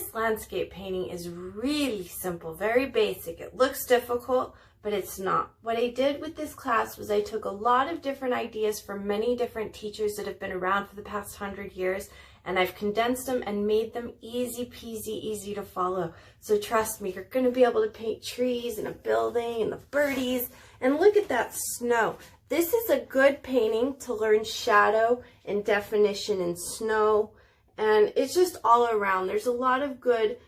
this landscape painting is really simple, very basic. It looks difficult, but it's not. What I did with this class was I took a lot of different ideas from many different teachers that have been around for the past 100 years, and I've condensed them and made them easy peasy, easy to follow. So trust me, you're going to be able to paint trees and a building and the birdies. And look at that snow. This is a good painting to learn shadow and definition in snow. And it's just all around. There's a lot of good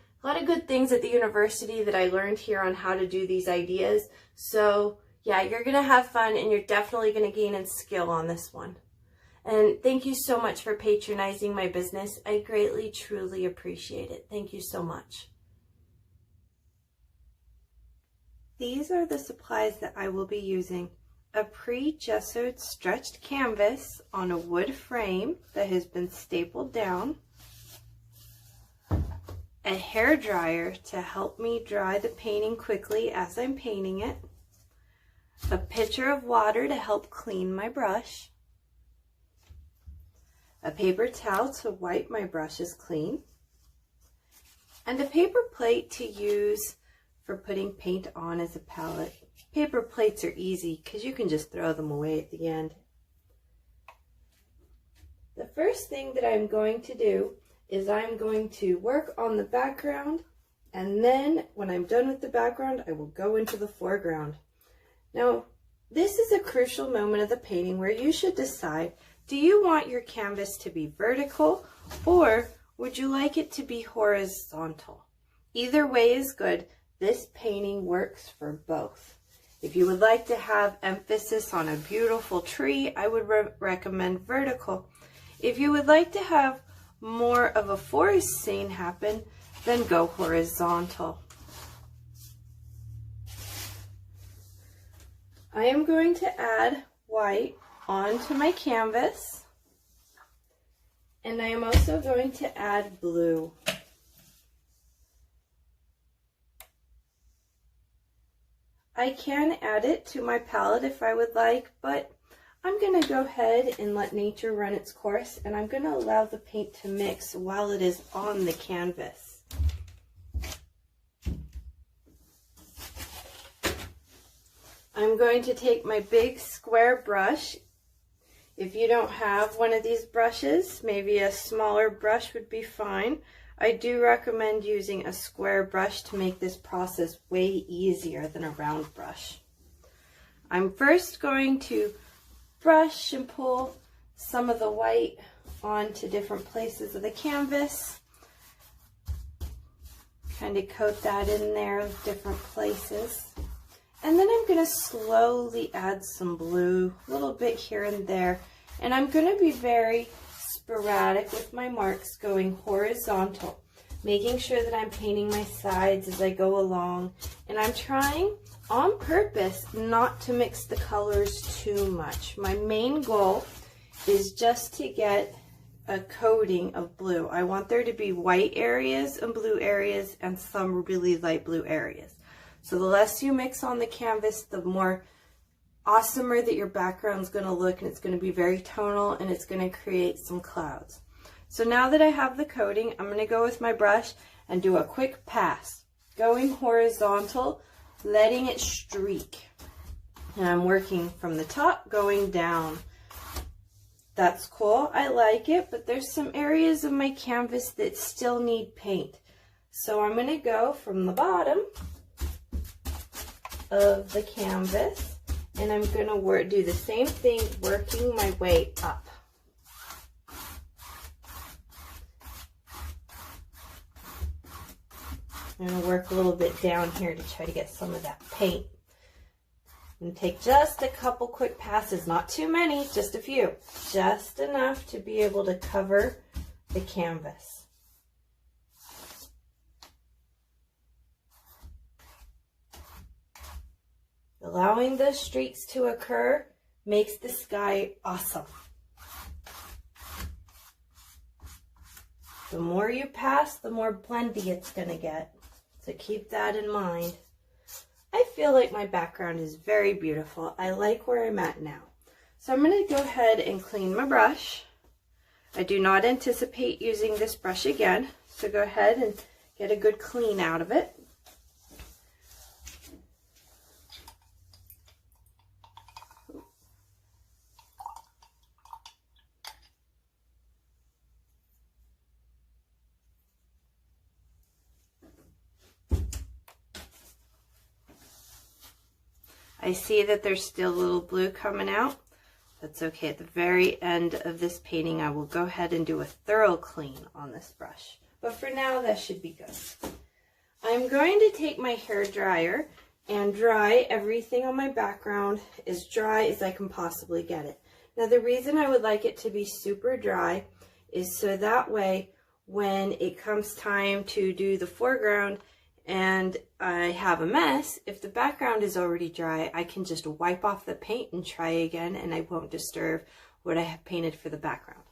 things at the university that I learned here on how to do these ideas. So yeah, you're going to have fun and you're definitely going to gain in skill on this one. And thank you so much for patronizing my business. I greatly, truly appreciate it. Thank you so much. These are the supplies that I will be using. A pre-gessoed stretched canvas on a wood frame that has been stapled down. A hair dryer to help me dry the painting quickly as I'm painting it. A pitcher of water to help clean my brush. A paper towel to wipe my brushes clean. And a paper plate to use for putting paint on as a palette. Paper plates are easy because you can just throw them away at the end. The first thing that I'm going to do is I'm going to work on the background, and then when I'm done with the background, I will go into the foreground. Now, this is a crucial moment of the painting where you should decide, do you want your canvas to be vertical or would you like it to be horizontal? Either way is good. This painting works for both. If you would like to have emphasis on a beautiful tree, I would recommend vertical. If you would like to have more of a forest scene happen, then go horizontal. I am going to add white onto my canvas, and I am also going to add blue. I can add it to my palette if I would like, but I'm going to go ahead and let nature run its course, and I'm going to allow the paint to mix while it is on the canvas. I'm going to take my big square brush. If you don't have one of these brushes, maybe a smaller brush would be fine. I do recommend using a square brush to make this process way easier than a round brush. I'm first going to brush and pull some of the white onto different places of the canvas. Kind of coat that in there with different places. And then I'm going to slowly add some blue, a little bit here and there. And I'm going to be very sporadic with my marks, going horizontal, making sure that I'm painting my sides as I go along. And I'm trying on purpose not to mix the colors too much. My main goal is just to get a coating of blue. I want there to be white areas and blue areas and some really light blue areas. So the less you mix on the canvas, the more awesomer that your background is going to look, and it's going to be very tonal, and it's going to create some clouds. So now that I have the coating, I'm going to go with my brush and do a quick pass, going horizontal, letting it streak. And I'm working from the top, going down. That's cool. I like it, but there's some areas of my canvas that still need paint. So I'm going to go from the bottom of the canvas, and I'm going to do the same thing, working my way up. I'm going to work a little bit down here to try to get some of that paint. And take just a couple quick passes, not too many, just a few, just enough to be able to cover the canvas. Allowing the streaks to occur makes the sky awesome. The more you pass, the more blendy it's going to get. So keep that in mind. I feel like my background is very beautiful. I like where I'm at now. So I'm going to go ahead and clean my brush. I do not anticipate using this brush again. So go ahead and get a good clean out of it. I see that there's still a little blue coming out. That's okay. At the very end of this painting, I will go ahead and do a thorough clean on this brush. But for now, that should be good. I'm going to take my hair dryer and dry everything on my background as dry as I can possibly get it. Now, the reason I would like it to be super dry is so that way when it comes time to do the foreground and I have a mess, if the background is already dry, I can just wipe off the paint and try again, and I won't disturb what I have painted for the background.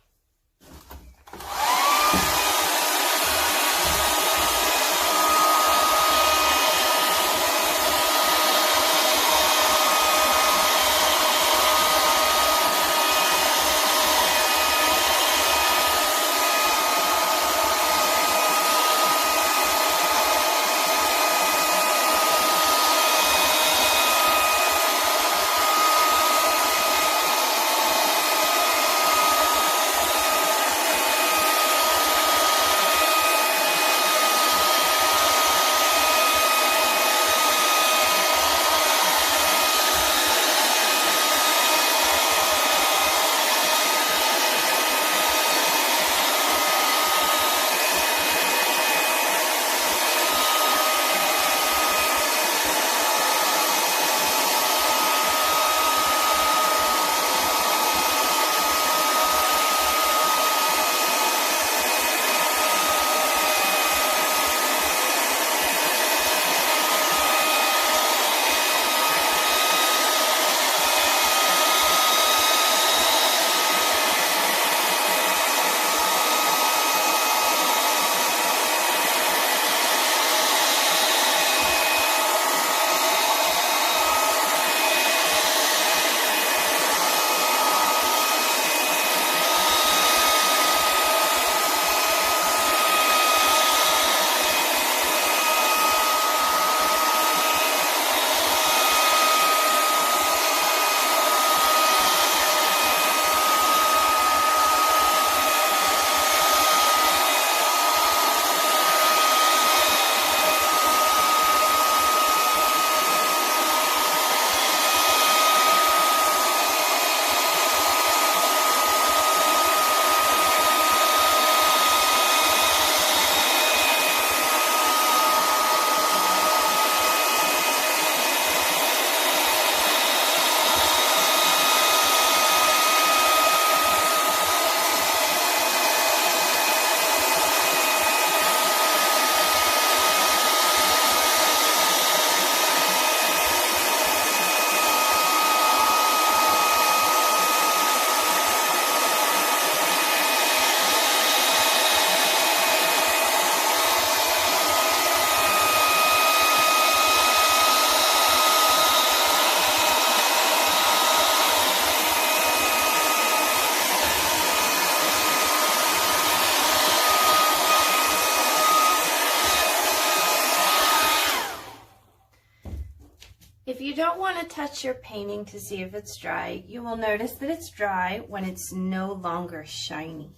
If you don't want to touch your painting to see if it's dry, you will notice that it's dry when it's no longer shiny.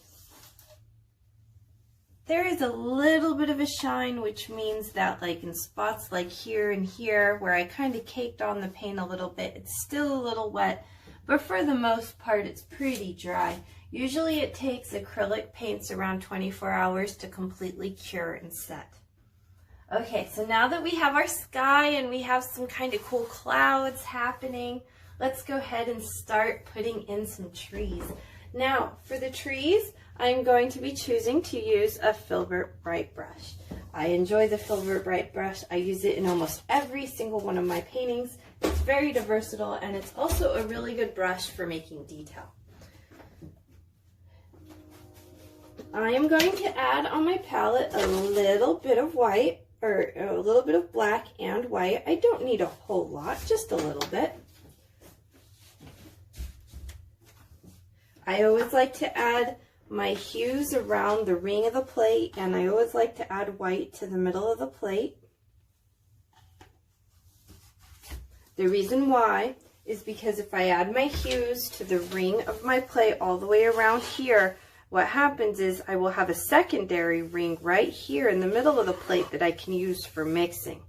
There is a little bit of a shine, which means that like in spots like here and here where I kind of caked on the paint a little bit, it's still a little wet, but for the most part it's pretty dry. Usually it takes acrylic paints around 24 hours to completely cure and set. Okay, so now that we have our sky and we have some kind of cool clouds happening, let's go ahead and start putting in some trees. Now, for the trees, I'm going to be choosing to use a Filbert Bright brush. I enjoy the Filbert Bright brush. I use it in almost every single one of my paintings. It's very versatile, and it's also a really good brush for making detail. I am going to add on my palette a little bit of white, or a little bit of black and white. I don't need a whole lot, just a little bit. I always like to add my hues around the ring of the plate, and I always like to add white to the middle of the plate. The reason why is because if I add my hues to the ring of my plate all the way around here, what happens is I will have a secondary ring right here in the middle of the plate that I can use for mixing.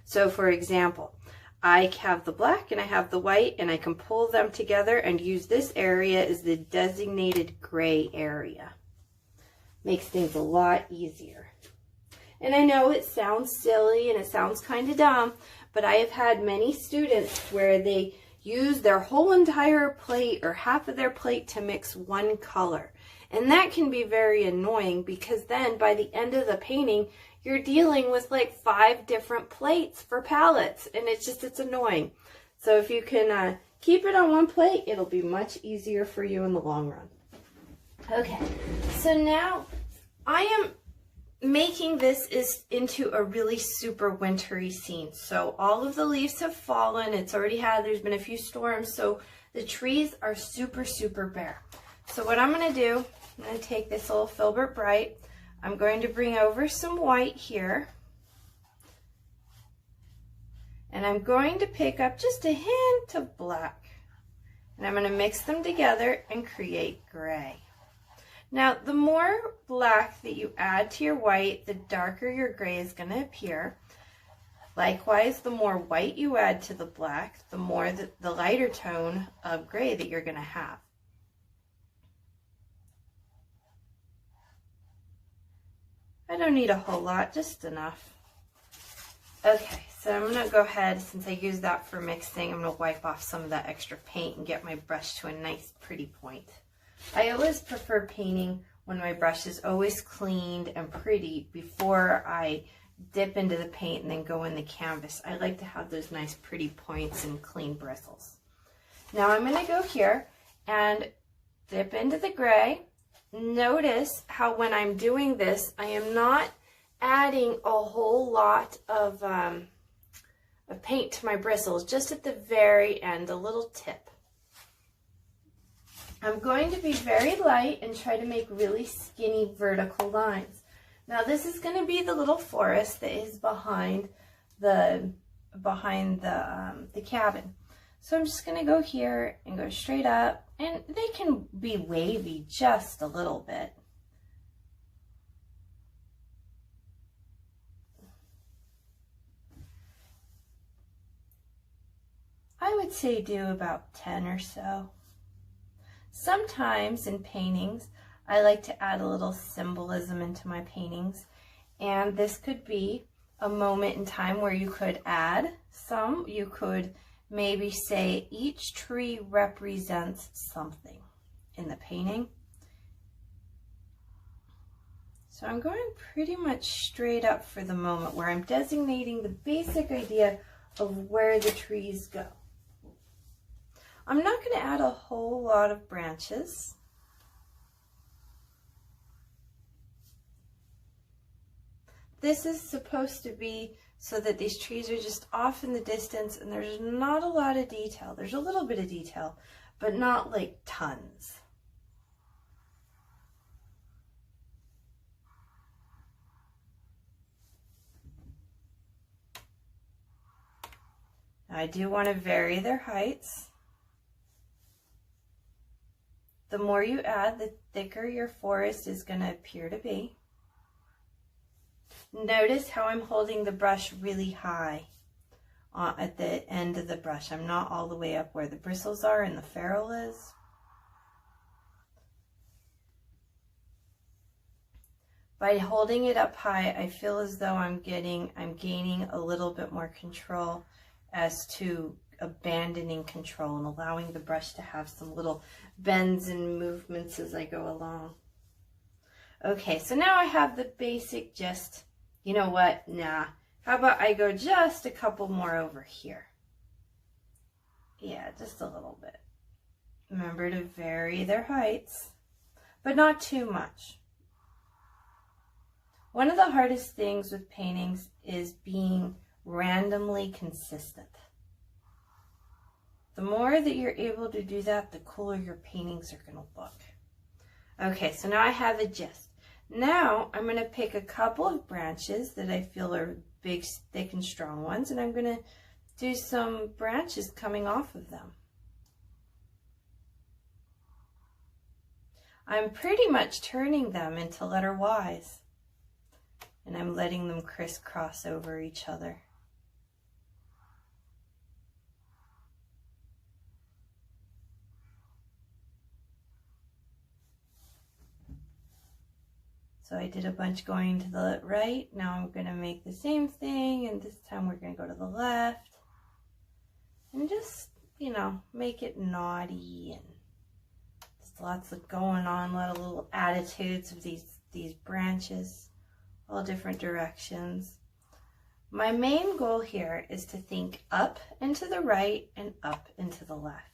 So for example, I have the black and I have the white, and I can pull them together and use this area as the designated gray area. Makes things a lot easier. And I know it sounds silly and it sounds kind of dumb, but I have had many students where they use their whole entire plate or half of their plate to mix one color. And that can be very annoying, because then by the end of the painting, you're dealing with like 5 different plates for palettes, and it's annoying. So if you can keep it on one plate, it'll be much easier for you in the long run. Okay, so now I am making this into a really super wintry scene. So all of the leaves have fallen. There's been a few storms, so the trees are super, super bare. So what I'm going to do, I'm going to take this little Filbert Bright. I'm going to bring over some white here. And I'm going to pick up just a hint of black. And I'm going to mix them together and create gray. Now, the more black that you add to your white, the darker your gray is going to appear. Likewise, the more white you add to the black, the more the lighter tone of gray that you're going to have. I don't need a whole lot, just enough. Okay, so I'm going to go ahead, since I used that for mixing, I'm going to wipe off some of that extra paint and get my brush to a nice pretty point. I always prefer painting when my brush is always cleaned and pretty before I dip into the paint and then go in the canvas. I like to have those nice pretty points and clean bristles. Now I'm going to go here and dip into the gray. Notice how when I'm doing this, I am not adding a whole lot of paint to my bristles, just at the very end, a little tip. I'm going to be very light and try to make really skinny vertical lines. Now this is going to be the little forest that is behind the cabin. So I'm just going to go here and go straight up, and they can be wavy just a little bit. I would say do about 10 or so. Sometimes in paintings, I like to add a little symbolism into my paintings, and this could be a moment in time where you could add some. You could maybe say each tree represents something in the painting. So I'm going pretty much straight up for the moment, where I'm designating the basic idea of where the trees go. I'm not going to add a whole lot of branches. This is supposed to be so that these trees are just off in the distance and there's not a lot of detail. There's a little bit of detail, but not like tons. Now I do want to vary their heights. The more you add, the thicker your forest is going to appear to be. Notice how I'm holding the brush really high at the end of the brush. I'm not all the way up where the bristles are and the ferrule is. By holding it up high, I feel as though I'm gaining a little bit more control as to abandoning control and allowing the brush to have some little bends and movements as I go along. Okay, so now I have the basic gist. You know what? Nah. How about I go just a couple more over here? Yeah, just a little bit. Remember to vary their heights, but not too much. One of the hardest things with paintings is being randomly consistent. The more that you're able to do that, the cooler your paintings are going to look. Okay, so now I have a gist. Now I'm going to pick a couple of branches that I feel are big, thick, and strong ones, and I'm going to do some branches coming off of them. I'm pretty much turning them into letter Ys, and I'm letting them crisscross over each other. So I did a bunch going to the right. Now I'm going to make the same thing, and this time we're going to go to the left. And just, you know, make it naughty, and just lots of going on, a lot of little attitudes of these branches, all different directions. My main goal here is to think up and to the right and up and to the left.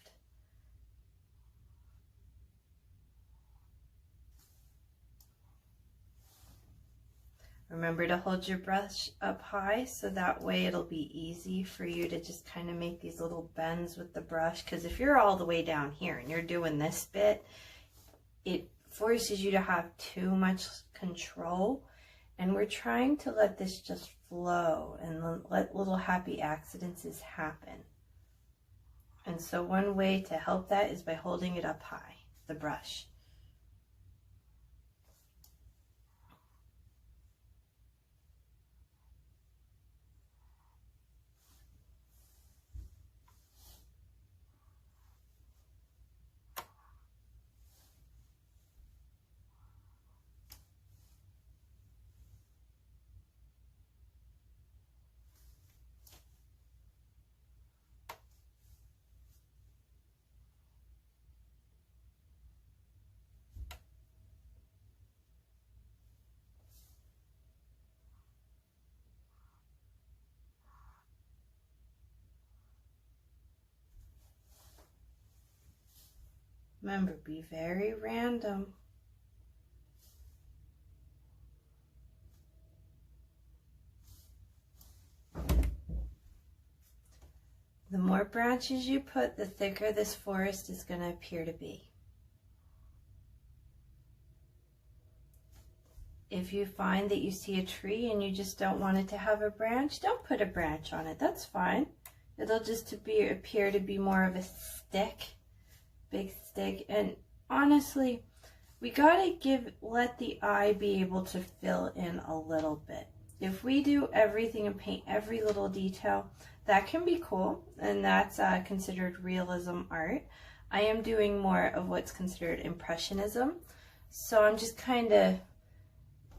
Remember to hold your brush up high so that way it'll be easy for you to just kind of make these little bends with the brush, because if you're all the way down here and you're doing this bit, it forces you to have too much control, and we're trying to let this just flow and let little happy accidents happen. And so one way to help that is by holding it up high, the brush. Remember, be very random. The more branches you put, the thicker this forest is going to appear to be. If you find that you see a tree and you just don't want it to have a branch, don't put a branch on it. That's fine. It'll just appear to be more of a stick. Big stick. And honestly, we gotta let the eye be able to fill in a little bit. If we do everything and paint every little detail, that can be cool, and that's considered realism art. I am doing more of what's considered impressionism, so I'm just kind of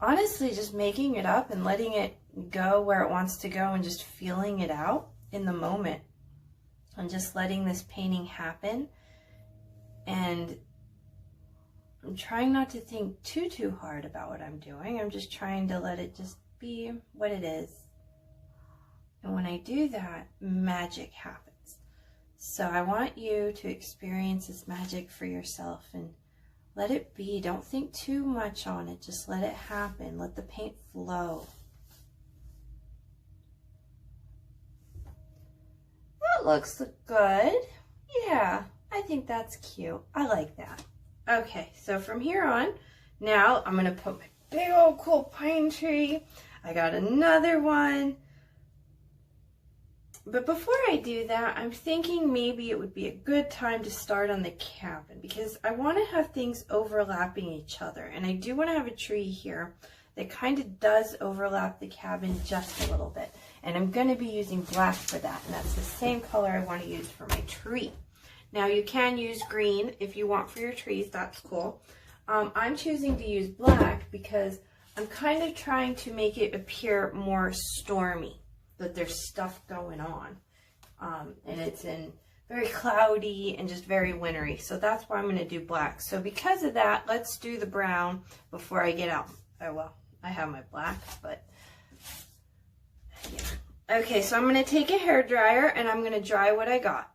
honestly just making it up and letting it go where it wants to go and just feeling it out in the moment and just letting this painting happen. And I'm trying not to think too hard about what I'm doing. I'm just trying to let it just be what it is. And when I do that, magic happens. So I want you to experience this magic for yourself and let it be. Don't think too much on it. Just let it happen. Let the paint flow. That looks good. Yeah. I think that's cute. I like that. Okay, so from here on, now I'm going to put my big old cool pine tree. I got another one. But before I do that, I'm thinking maybe it would be a good time to start on the cabin, because I want to have things overlapping each other. And I do want to have a tree here that kind of does overlap the cabin just a little bit. And I'm going to be using black for that. And that's the same color I want to use for my tree. Now you can use green if you want for your trees, that's cool. I'm choosing to use black because I'm kind of trying to make it appear more stormy, that there's stuff going on. And it's very cloudy and just very wintry, so that's why I'm going to do black. So because of that, let's do the brown before I get out. Oh well, I have my black, but yeah. Okay, so I'm going to take a hairdryer and I'm going to dry what I got.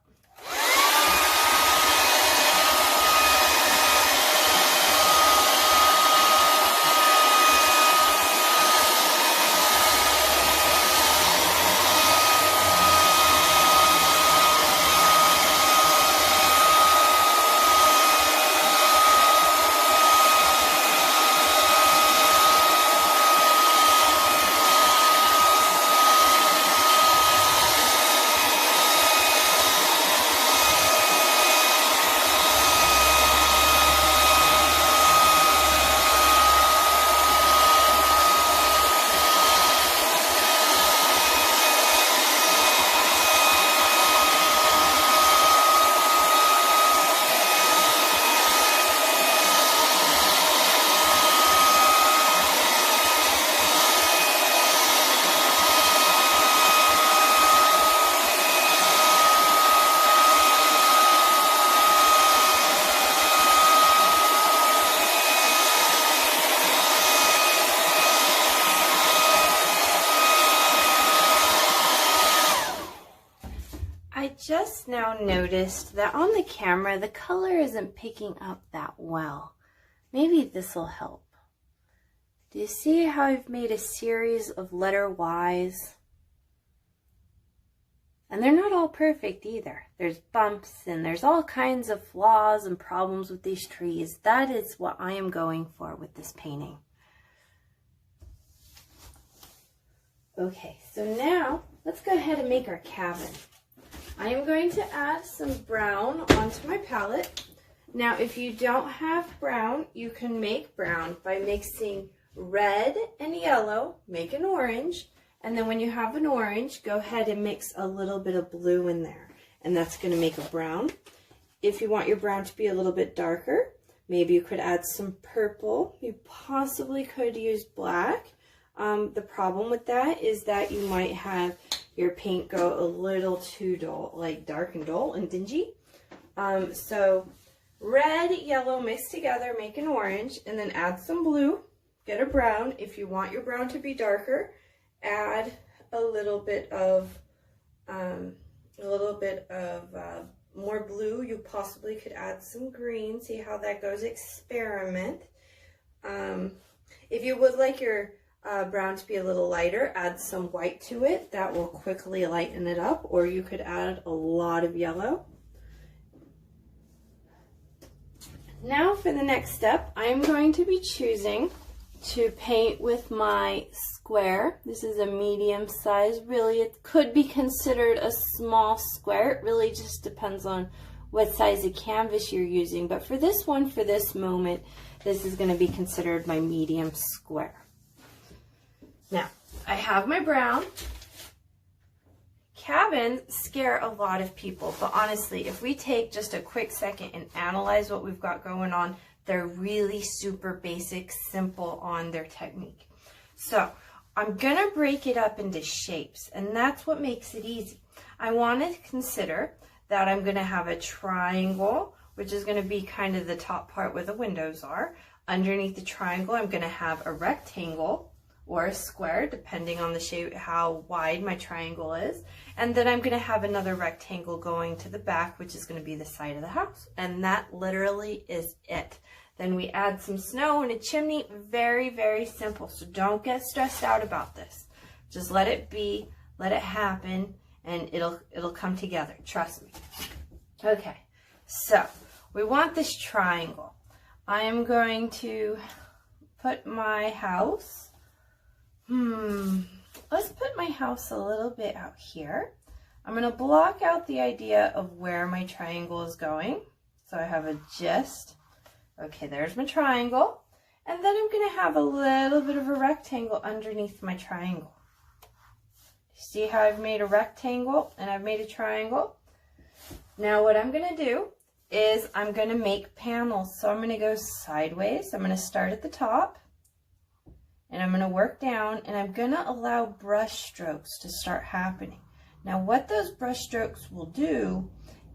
just now noticed that on the camera, the color isn't picking up that well. Maybe this will help. Do you see how I've made a series of letter Ys? And they're not all perfect either. There's bumps and there's all kinds of flaws and problems with these trees. That is what I am going for with this painting. Okay, so now let's go ahead and make our cabin. I am going to add some brown onto my palette. Now, if you don't have brown, you can make brown by mixing red and yellow, make an orange, and then when you have an orange, go ahead and mix a little bit of blue in there, and that's going to make a brown. If you want your brown to be a little bit darker, maybe you could add some purple. You possibly could use black. The problem with that is that you might have your paint go a little too dull, like dark and dull and dingy. So red, yellow mixed together, make an orange, and then add some blue, get a brown. If you want your brown to be darker, add a little bit of more blue. You possibly could add some green, see how that goes, experiment. If you would like your brown to be a little lighter, add some white to it. That will quickly lighten it up, or you could add a lot of yellow. Now for the next step, I'm going to be choosing to paint with my square. This is a medium size. Really, it could be considered a small square. It really just depends on what size of canvas you're using. But for this one, for this moment, this is going to be considered my medium square. Now, I have my brown. Cabins scare a lot of people, but honestly, if we take just a quick second and analyze what we've got going on, they're really super basic, simple on their technique. So I'm going to break it up into shapes, and that's what makes it easy. I want to consider that I'm going to have a triangle, which is going to be kind of the top part where the windows are. Underneath the triangle, I'm going to have a rectangle or a square, depending on the shape, how wide my triangle is. And then I'm going to have another rectangle going to the back, which is going to be the side of the house. And that literally is it. Then we add some snow and a chimney. Very, very simple. So don't get stressed out about this. Just let it be, let it happen, and it'll come together. Trust me. Okay, so we want this triangle. I am going to put my house. Let's put my house a little bit out here. I'm going to block out the idea of where my triangle is going. So I have a gist. Okay, there's my triangle. And then I'm going to have a little bit of a rectangle underneath my triangle. See how I've made a rectangle and I've made a triangle? Now what I'm going to do is I'm going to make panels. So I'm going to go sideways. I'm going to start at the top. And I'm going to work down, and I'm going to allow brush strokes to start happening. Now what those brush strokes will do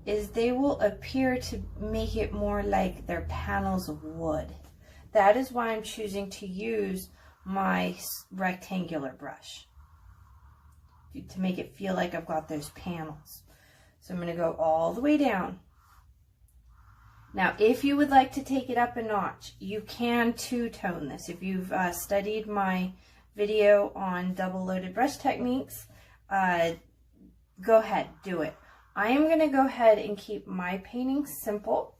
is they will appear to make it more like they're panels of wood. That is why I'm choosing to use my rectangular brush, to make it feel like I've got those panels. So I'm going to go all the way down. Now, if you would like to take it up a notch, you can two-tone this. If you've studied my video on double-loaded brush techniques, go ahead, do it. I am going to go ahead and keep my painting simple,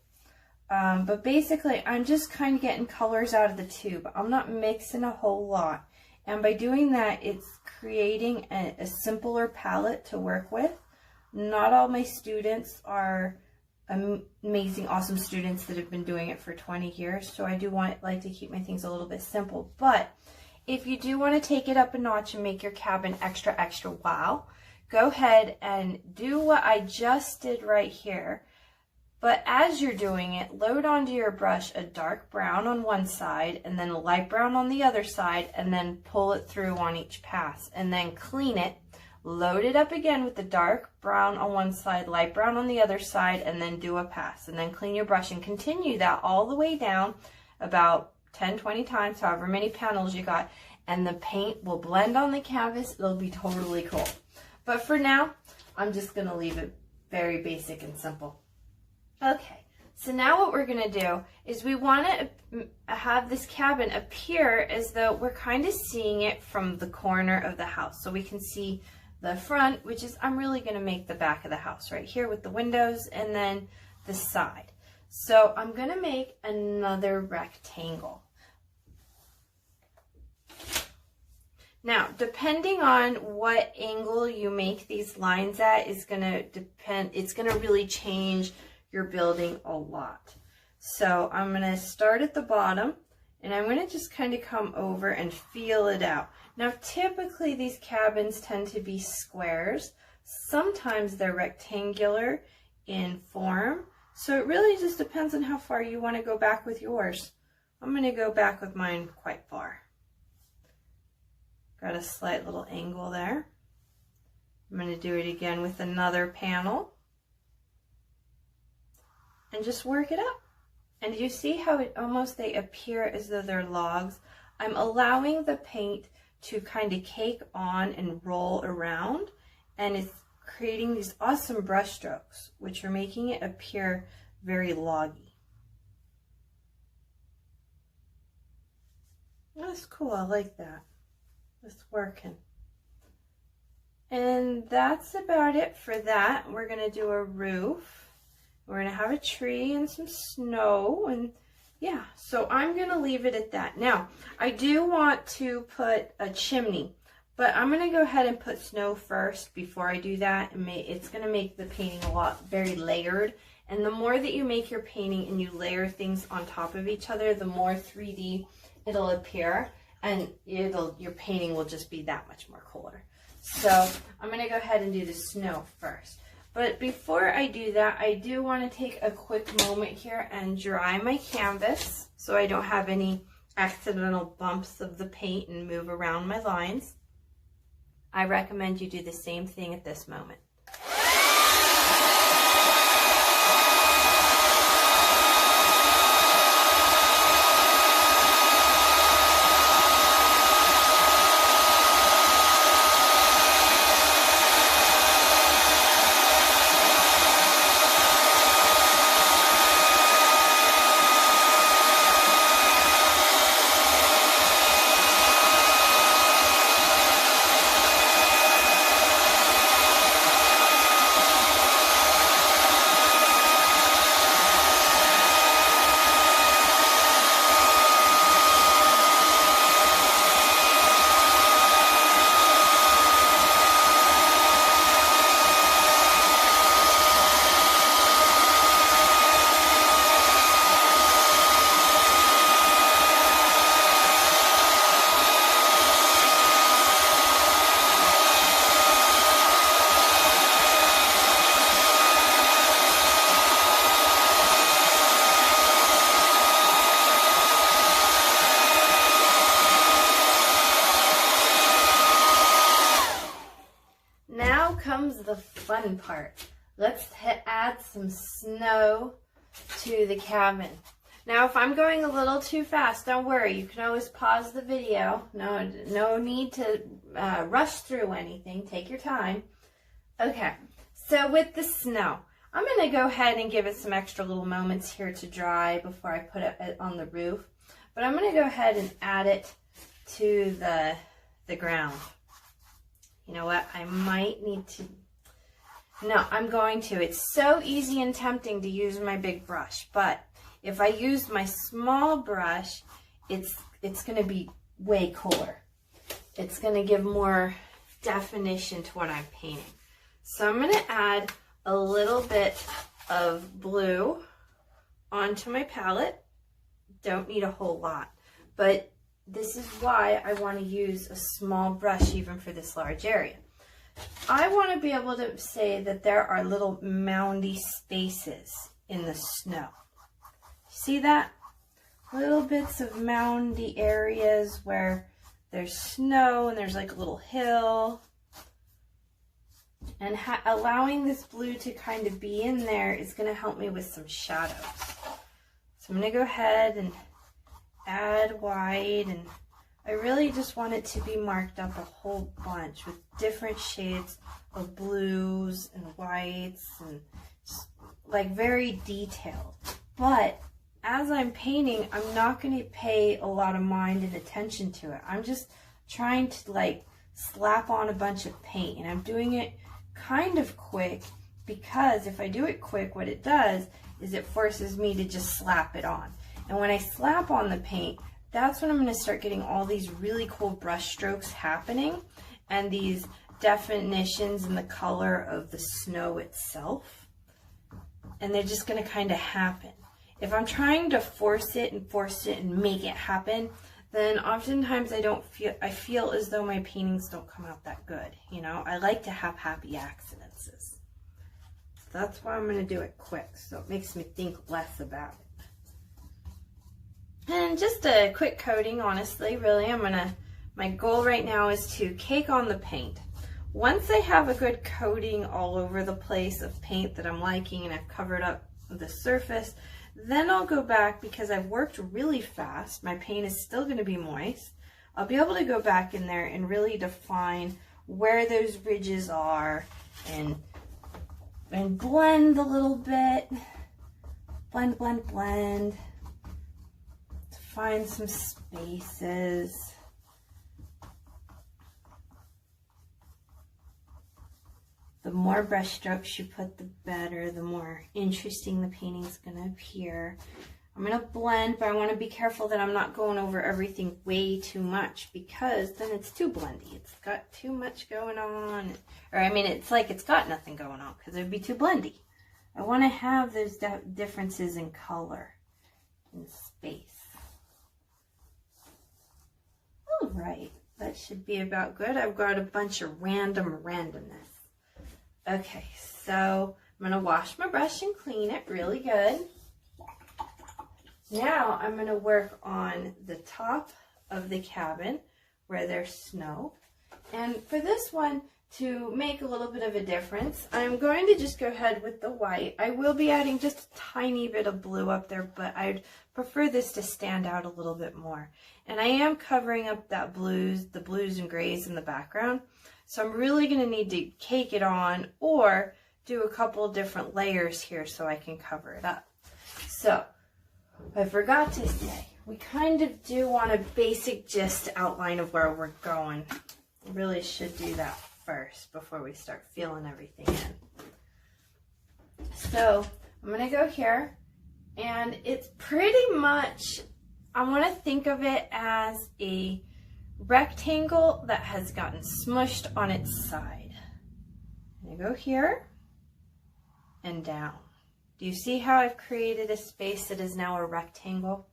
but basically I'm just kind of getting colors out of the tube. I'm not mixing a whole lot, and by doing that, it's creating a simpler palette to work with. Not all my students are amazing, awesome students that have been doing it for 20 years. So I do like to keep my things a little bit simple. But if you do want to take it up a notch and make your cabin extra, extra wow, go ahead and do what I just did right here. But as you're doing it, load onto your brush a dark brown on one side and then a light brown on the other side, and then pull it through on each pass, and then clean it. Load it up again with the dark brown on one side, light brown on the other side, and then do a pass. And then clean your brush and continue that all the way down about 10-20 times, however many panels you got. And the paint will blend on the canvas. It'll be totally cool. But for now, I'm just going to leave it very basic and simple. Okay, so now what we're gonna do is we wanna have this cabin appear as though we're kind of seeing it from the corner of the house. So we can see the front, which is, I'm really gonna make the back of the house right here with the windows, and then the side. So I'm gonna make another rectangle. Now, depending on what angle you make these lines at is gonna depend, it's gonna really change your building a lot. So I'm gonna start at the bottom, and I'm gonna just kind of come over and feel it out. Now, typically these cabins tend to be squares. Sometimes they're rectangular in form. So it really just depends on how far you want to go back with yours. I'm going to go back with mine quite far. Got a slight little angle there. I'm going to do it again with another panel. And just work it up. And you see how it almost, they appear as though they're logs. I'm allowing the paint to kind of cake on and roll around, and it's creating these awesome brush strokes, which are making it appear very loggy. That's cool, I like that. It's working. And that's about it for that. We're gonna do a roof. We're gonna have a tree and some snow, and yeah, so I'm gonna leave it at that. Now, I do want to put a chimney, but I'm gonna go ahead and put snow first before I do that. And it's gonna make the painting a lot very layered. And the more that you make your painting and you layer things on top of each other, the more 3D it'll appear, and your painting will just be that much more cooler. So I'm gonna go ahead and do the snow first. But before I do that, I do want to take a quick moment here and dry my canvas so I don't have any accidental bumps of the paint and move around my lines. I recommend you do the same thing at this moment. Comes the fun part. Let's add some snow to the cabin. Now, if I'm going a little too fast, don't worry. You can always pause the video. No need to rush through anything. Take your time. Okay, so with the snow, I'm going to go ahead and give it some extra little moments here to dry before I put it on the roof. But I'm going to go ahead and add it to the ground. You know what? I might need to... No, I'm going to. It's so easy and tempting to use my big brush, but if I use my small brush, it's going to be way cooler. It's going to give more definition to what I'm painting. So I'm going to add a little bit of blue onto my palette. Don't need a whole lot, but this is why I want to use a small brush even for this large area. I want to be able to say that there are little moundy spaces in the snow. See that? Little bits of moundy areas where there's snow and there's like a little hill. And allowing this blue to kind of be in there is going to help me with some shadows. So I'm going to go ahead and add white, and I really just want it to be marked up a whole bunch with different shades of blues and whites and like very detailed. But as I'm painting, I'm not going to pay a lot of mind and attention to it. I'm just trying to like slap on a bunch of paint, and I'm doing it kind of quick because if I do it quick, what it does is it forces me to just slap it on. And when I slap on the paint, that's when I'm going to start getting all these really cool brush strokes happening and these definitions in the color of the snow itself. And they're just going to kind of happen. If I'm trying to force it and make it happen, then oftentimes I feel as though my paintings don't come out that good. You know, I like to have happy accidents. So that's why I'm going to do it quick, so it makes me think less about it. And just a quick coating, honestly, really, my goal right now is to cake on the paint. Once I have a good coating all over the place of paint that I'm liking and I've covered up the surface, then I'll go back, because I've worked really fast, my paint is still going to be moist. I'll be able to go back in there and really define where those ridges are and blend a little bit. Blend. To find some spaces. The more brush strokes you put, the better, the more interesting the painting's gonna appear. I'm gonna blend, but I wanna be careful that I'm not going over everything way too much, because then it's too blendy. It's got too much going on. Or I mean, it's like it's got nothing going on, because it would be too blendy. I wanna have those differences in color and space. All right, that should be about good. I've got a bunch of randomness. Okay, so I'm going to wash my brush and clean it really good. Now I'm going to work on the top of the cabin where there's snow. And for this one, to make a little bit of a difference, I'm going to just go ahead with the white. I will be adding just a tiny bit of blue up there, but I'd prefer this to stand out a little bit more. And I am covering up the blues and grays in the background. So I'm really going to need to cake it on or do a couple different layers here so I can cover it up. So I forgot to say, we kind of do want a basic gist outline of where we're going. We really should do that first before we start filling everything in. So I'm going to go here, and it's pretty much, I want to think of it as a rectangle that has gotten smushed on its side. I go here and down. Do you see how I've created a space that is now a rectangle?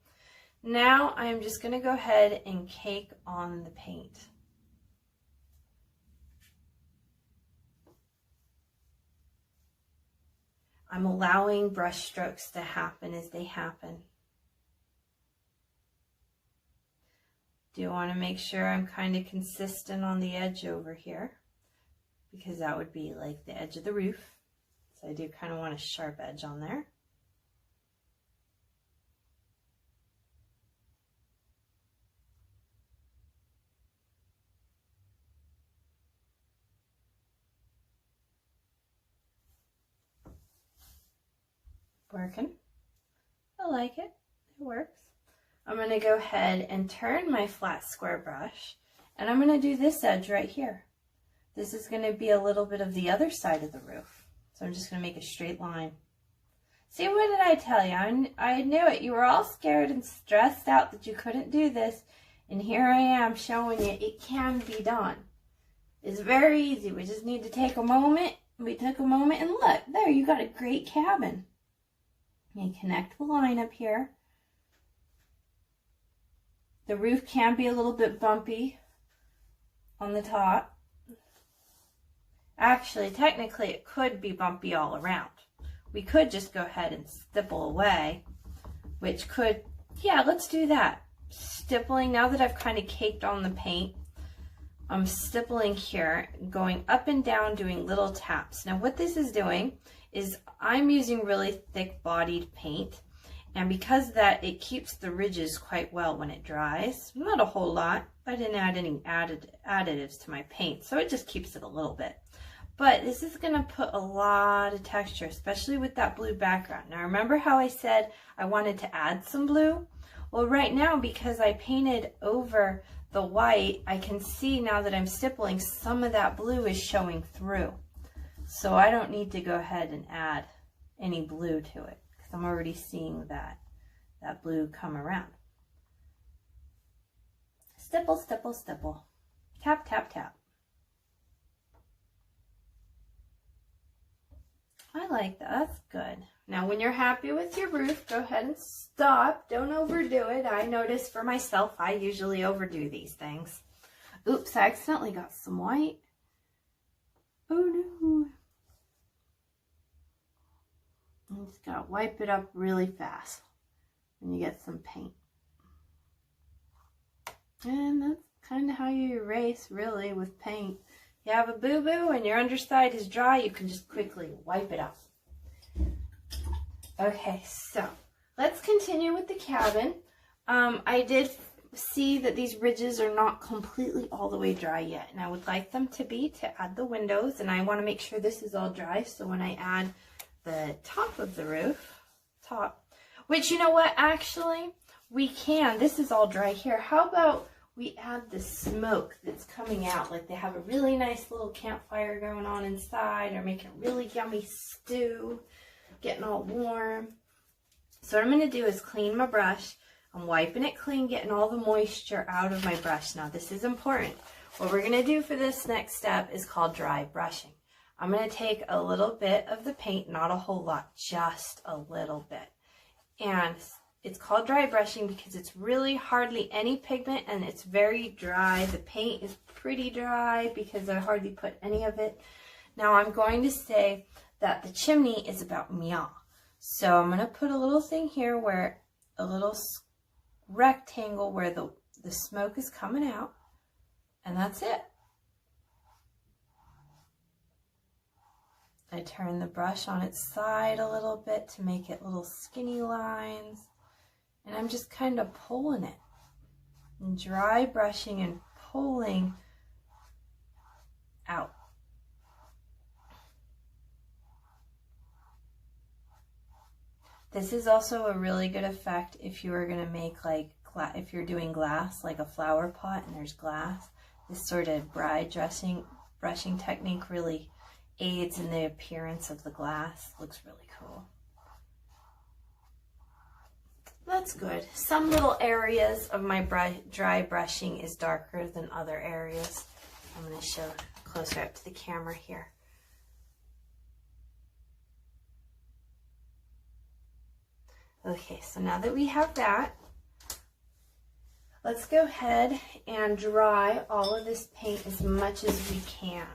Now I am just going to go ahead and cake on the paint. I'm allowing brush strokes to happen as they happen. Do want to make sure I'm kind of consistent on the edge over here, because that would be like the edge of the roof. So I do kind of want a sharp edge on there. Working. I like it. It works. I'm going to go ahead and turn my flat square brush, and I'm going to do this edge right here. This is going to be a little bit of the other side of the roof. So I'm just going to make a straight line. See, what did I tell you? I knew it. You were all scared and stressed out that you couldn't do this. And here I am showing you it can be done. It's very easy. We just need to take a moment. We took a moment and look, there, you got a great cabin. You connect the line up here. The roof can be a little bit bumpy on the top. Actually, technically, it could be bumpy all around. We could just go ahead and stipple away, which could, yeah, let's do that. Stippling, now that I've kind of caked on the paint, I'm stippling here, going up and down, doing little taps. Now, what this is doing is I'm using really thick bodied paint, And because of that, it keeps the ridges quite well when it dries. Not a whole lot. I didn't add any additives to my paint, so it just keeps it a little bit. But this is going to put a lot of texture, especially with that blue background. Now remember how I said I wanted to add some blue? Well, right now, because I painted over the white, I can see now that I'm stippling, some of that blue is showing through. So I don't need to go ahead and add any blue to it, because I'm already seeing that blue come around. Stipple, stipple, stipple. Tap, tap, tap. I like that. That's good. Now, when you're happy with your roof, go ahead and stop. Don't overdo it. I notice for myself, I usually overdo these things. Oops, I accidentally got some white. Oh no. You just gotta wipe it up really fast when you get some paint. And that's kind of how you erase, really, with paint. You have a boo-boo and your underside is dry, you can just quickly wipe it off. Okay, so let's continue with the cabin. I did see that these ridges are not completely all the way dry yet, and I would like them to be to add the windows, and I want to make sure this is all dry, so when I add the top of the roof, which, you know what, actually, we can, this is all dry here. How about we add the smoke that's coming out, like they have a really nice little campfire going on inside, or making a really yummy stew, getting all warm. So what I'm going to do is clean my brush. I'm wiping it clean, getting all the moisture out of my brush. Now this is important. What we're going to do for this next step is called dry brushing. I'm going to take a little bit of the paint, not a whole lot, just a little bit. And it's called dry brushing because it's really hardly any pigment and it's very dry. The paint is pretty dry because I hardly put any of it. Now I'm going to say that the chimney is about meow. So I'm going to put a little thing here where a little rectangle where the smoke is coming out, and that's it. I turn the brush on its side a little bit to make it little skinny lines. And I'm just kind of pulling it and dry brushing and pulling out. This is also a really good effect if you are going to make, like, if you're doing glass, like a flower pot and there's glass. This sort of bride brushing technique really aids in the appearance of the glass. Looks really cool. That's good. Some little areas of my dry brushing is darker than other areas. I'm going to show closer up to the camera here. Okay, so now that we have that, let's go ahead and dry all of this paint as much as we can.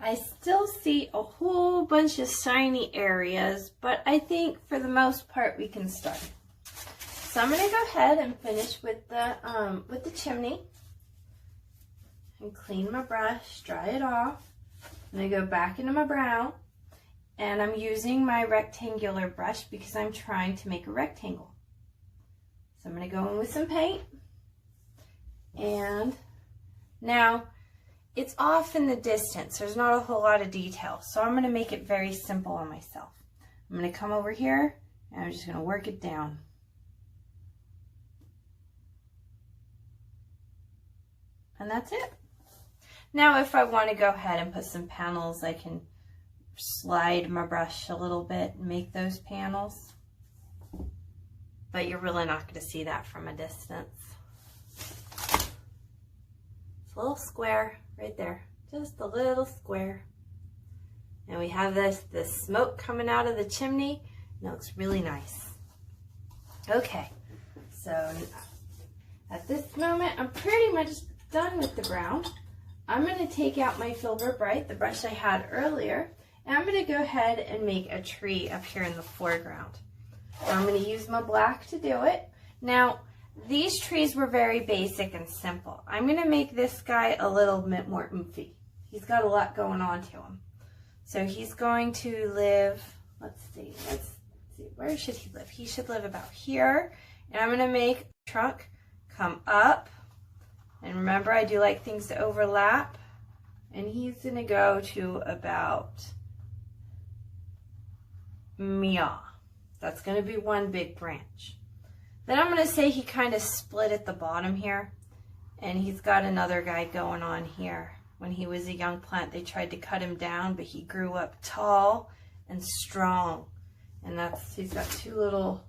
I still see a whole bunch of shiny areas, but I think for the most part we can start. So I'm going to go ahead and finish with the chimney and clean my brush, dry it off. I'm going to go back into my brown, and I'm using my rectangular brush because I'm trying to make a rectangle. So I'm going to go in with some paint, and now it's off in the distance. There's not a whole lot of detail, so I'm going to make it very simple on myself. I'm going to come over here, and I'm just going to work it down. And that's it. Now if I want to go ahead and put some panels, I can slide my brush a little bit and make those panels. But you're really not going to see that from a distance. It's a little square right there. Just a little square. And we have this smoke coming out of the chimney. And it looks really nice. Okay, so at this moment I'm pretty much done with the brown. I'm going to take out my Filbert Bright, the brush I had earlier, and I'm going to go ahead and make a tree up here in the foreground. So I'm going to use my black to do it. Now, these trees were very basic and simple. I'm going to make this guy a little bit more oomphy. He's got a lot going on to him. So he's going to live, let's see, where should he live? He should live about here. And I'm going to make the trunk come up. And remember, I do like things to overlap. And he's going to go to about meow. That's going to be one big branch. Then I'm going to say he kind of split at the bottom here. And he's got another guy going on here. When he was a young plant, they tried to cut him down, but he grew up tall and strong. And he's got two little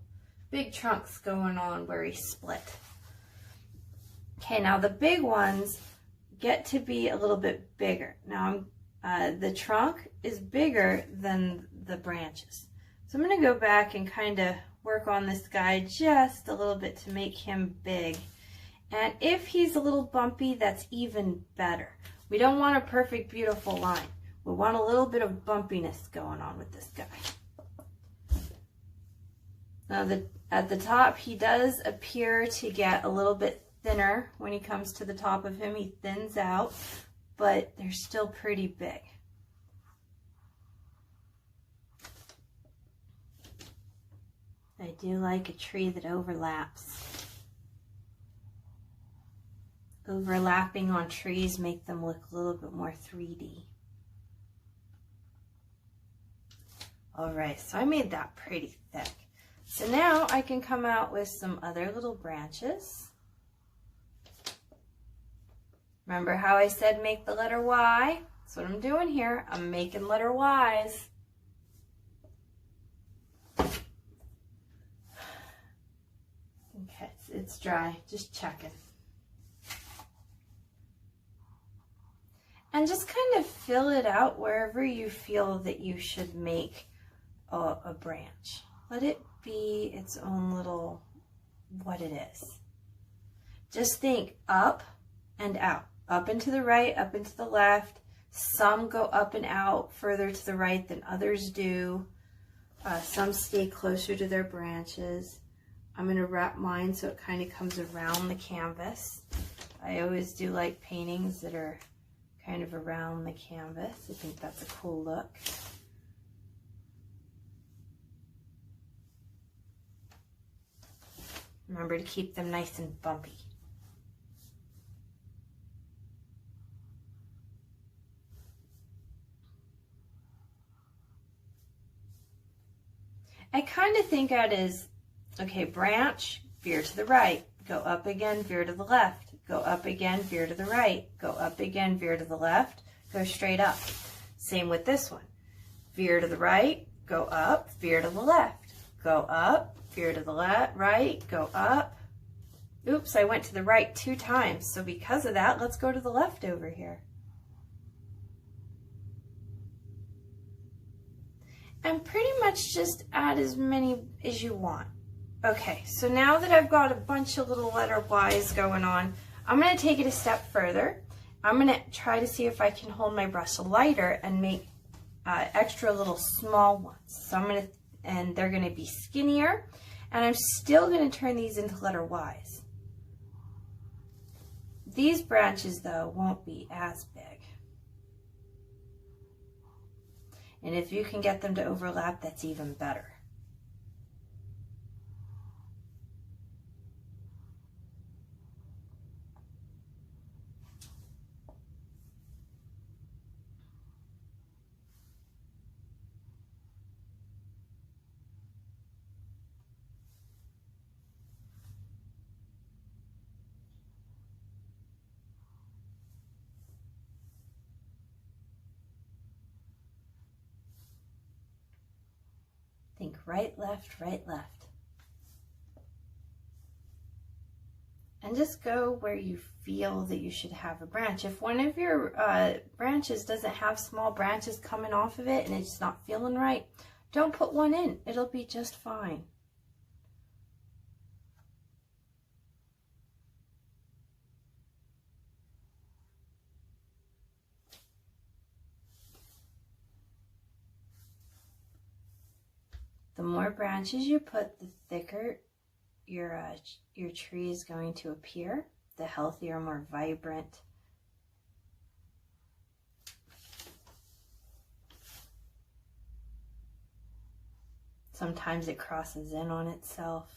big trunks going on where he split. Okay, now the big ones get to be a little bit bigger. Now the trunk is bigger than the branches. So I'm going to go back and kind of work on this guy just a little bit to make him big. And if he's a little bumpy, that's even better. We don't want a perfect, beautiful line. We want a little bit of bumpiness going on with this guy. Now at the top, he does appear to get a little bit thinner when he comes to the top of him. He thins out, but they're still pretty big. I do like a tree that overlaps. Overlapping on trees make them look a little bit more 3D. All right, so I made that pretty thick. So now I can come out with some other little branches. Remember how I said make the letter Y? That's what I'm doing here. I'm making letter Ys. Okay, it's dry. Just checking. And just kind of fill it out wherever you feel that you should make a branch. Let it be its own little, what it is. Just think up and out. Up and to the right, up and to the left. Some go up and out further to the right than others do. Some stay closer to their branches. I'm going to wrap mine so it kind of comes around the canvas. I always do like paintings that are kind of around the canvas. I think that's a cool look. Remember to keep them nice and bumpy. I kind of think of it as, okay, branch, veer to the right, go up again, veer to the left, go up again, veer to the right, go up again, veer to the left, go straight up. Same with this one. Veer to the right, go up, veer to the left, go up, veer to the left, right, go up. Oops, I went to the right 2 times, so because of that, let's go to the left over here. And pretty much just add as many as you want. Okay, so now that I've got a bunch of little letter Y's going on, I'm going to take it a step further. I'm going to try to see if I can hold my brush lighter and make extra little small ones. So I'm going to, and they're going to be skinnier, and I'm still going to turn these into letter Ys. These branches, though, won't be as big. And if you can get them to overlap, that's even better. Think right, left, right, left. And just go where you feel that you should have a branch. If one of your branches doesn't have small branches coming off of it and it's not feeling right, don't put one in. It'll be just fine. The more branches you put, the thicker your tree is going to appear, the healthier, more vibrant. Sometimes it crosses in on itself.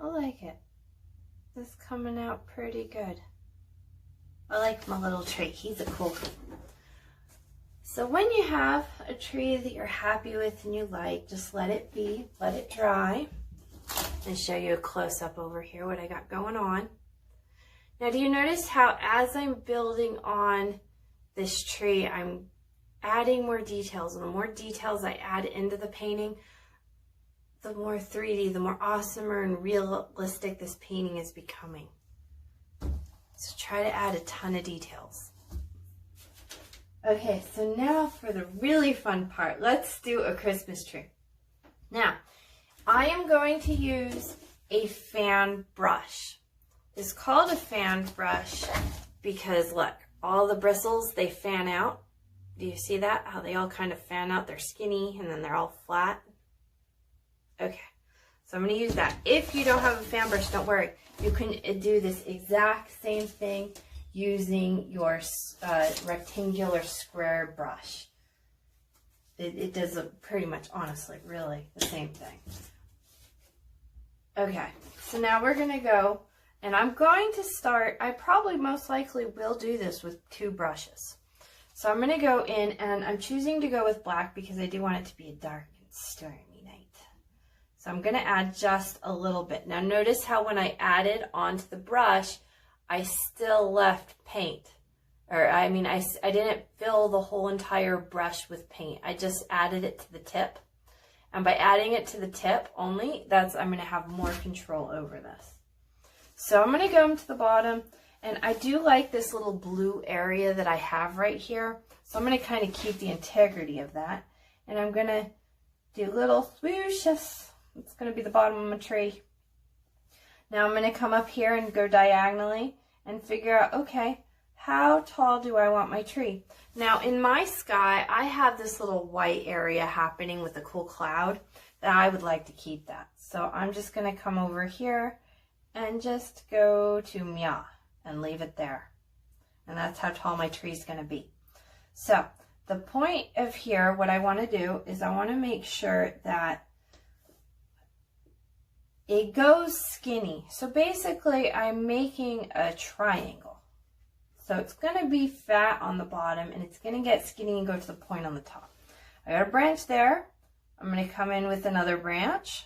I like it. It's coming out pretty good. I like my little tree. He's a cool one. So when you have a tree that you're happy with and you like, just let it be, let it dry. And show you a close-up over here what I got going on. Now do you notice how as I'm building on this tree, I'm adding more details, and the more details I add into the painting, the more 3D, the more awesomer and realistic this painting is becoming. So try to add a ton of details. Okay, so now for the really fun part. Let's do a Christmas tree. Now, I am going to use a fan brush. It's called a fan brush because look, all the bristles, they fan out. Do you see that? How they all kind of fan out? They're skinny and then they're all flat. Okay, so I'm going to use that. If you don't have a fan brush, don't worry. You can do this exact same thing using your rectangular square brush. It does pretty much, honestly, really the same thing. Okay, so now we're going to go, and I'm going to start, I probably most likely will do this with 2 brushes. So I'm going to go in, and I'm choosing to go with black because I do want it to be a dark and stormy night. So I'm going to add just a little bit. Now notice how when I added onto the brush, I still left paint. Or I mean, I didn't fill the whole entire brush with paint. I just added it to the tip. And by adding it to the tip only, I'm going to have more control over this. So I'm going to go into the bottom. And I do like this little blue area that I have right here. So I'm going to kind of keep the integrity of that. And I'm going to do little swooshes. It's going to be the bottom of my tree. Now I'm going to come up here and go diagonally and figure out, okay, how tall do I want my tree? Now in my sky, I have this little white area happening with a cool cloud that I would like to keep that. So I'm just going to come over here and just go to Mia and leave it there. And that's how tall my tree is going to be. So the point of here, what I want to do is I want to make sure that it goes skinny. So basically I'm making a triangle. So it's going to be fat on the bottom and it's going to get skinny and go to the point on the top. I got a branch there. I'm going to come in with another branch.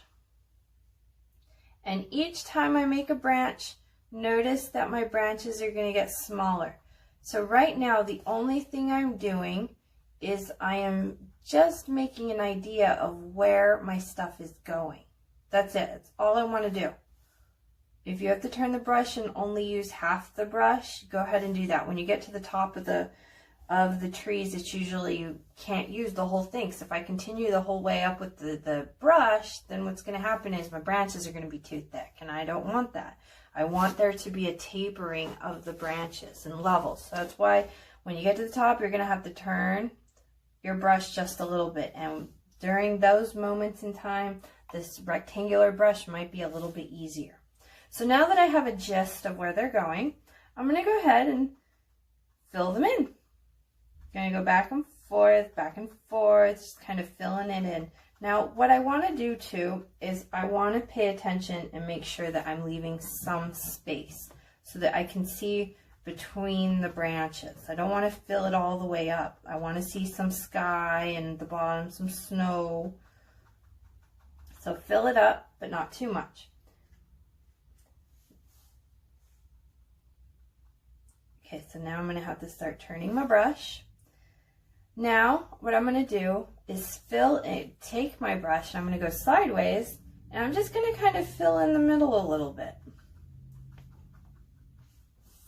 And each time I make a branch, notice that my branches are going to get smaller. So right now, the only thing I'm doing is I am just making an idea of where my stuff is going. That's it. That's all I want to do. If you have to turn the brush and only use half the brush, go ahead and do that. When you get to the top of the trees, it's usually you can't use the whole thing. So if I continue the whole way up with the brush, then what's going to happen is my branches are going to be too thick, and I don't want that. I want there to be a tapering of the branches and levels. So that's why when you get to the top, you're going to have to turn your brush just a little bit. And during those moments in time, this rectangular brush might be a little bit easier. So now that I have a gist of where they're going, I'm going to go ahead and fill them in. I'm going to go back and forth, just kind of filling it in. Now, what I want to do too is I want to pay attention and make sure that I'm leaving some space so that I can see between the branches. I don't want to fill it all the way up. I want to see some sky and at the bottom some snow. So fill it up, but not too much. Okay, so now I'm going to have to start turning my brush. Now, what I'm going to do is take my brush, and I'm going to go sideways, and I'm just going to kind of fill in the middle a little bit.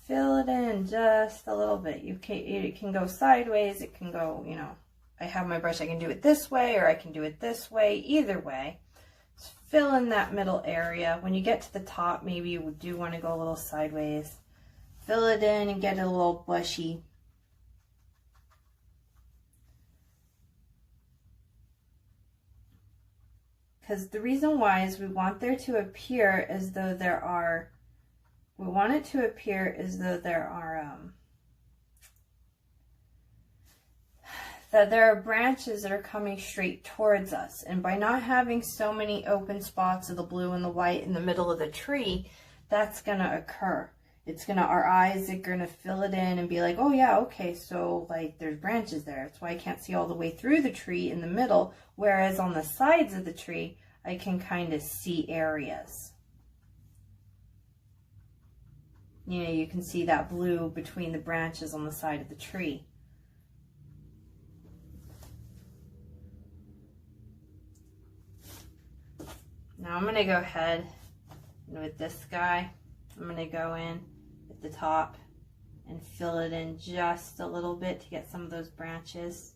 Fill it in just a little bit. It can go sideways, it can go, you know, I have my brush, I can do it this way, or I can do it this way, either way. Just fill in that middle area. When you get to the top, maybe you do want to go a little sideways. Fill it in and get it a little bushy. Because the reason why is we want there to appear as though there are, that there are branches that are coming straight towards us. And by not having so many open spots of the blue and the white in the middle of the tree, that's going to occur. Our eyes are going to fill it in and be like, oh yeah, okay, so like there's branches there. That's why I can't see all the way through the tree in the middle, whereas on the sides of the tree, I can kind of see areas. You know, you can see that blue between the branches on the side of the tree. Now I'm going to go ahead and with this guy, I'm going to go in at the top and fill it in just a little bit to get some of those branches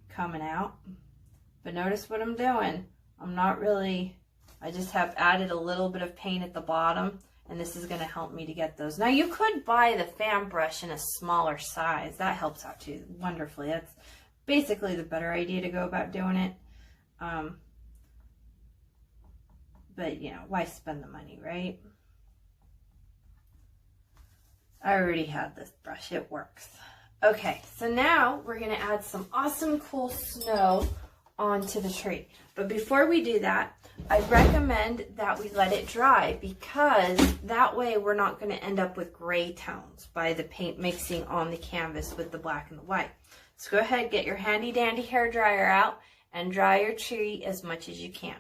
coming out. But notice what I'm doing. I just have added a little bit of paint at the bottom, and this is going to help me to get those. Now you could buy the fan brush in a smaller size. That helps out too wonderfully. That's basically the better idea to go about doing it. But you know, why spend the money, right? I already have this brush, it works. Okay, so now we're gonna add some awesome cool snow onto the tree. But before we do that, I recommend that we let it dry, because that way we're not gonna end up with gray tones by the paint mixing on the canvas with the black and the white. So go ahead, get your handy dandy hair dryer out and dry your tree as much as you can.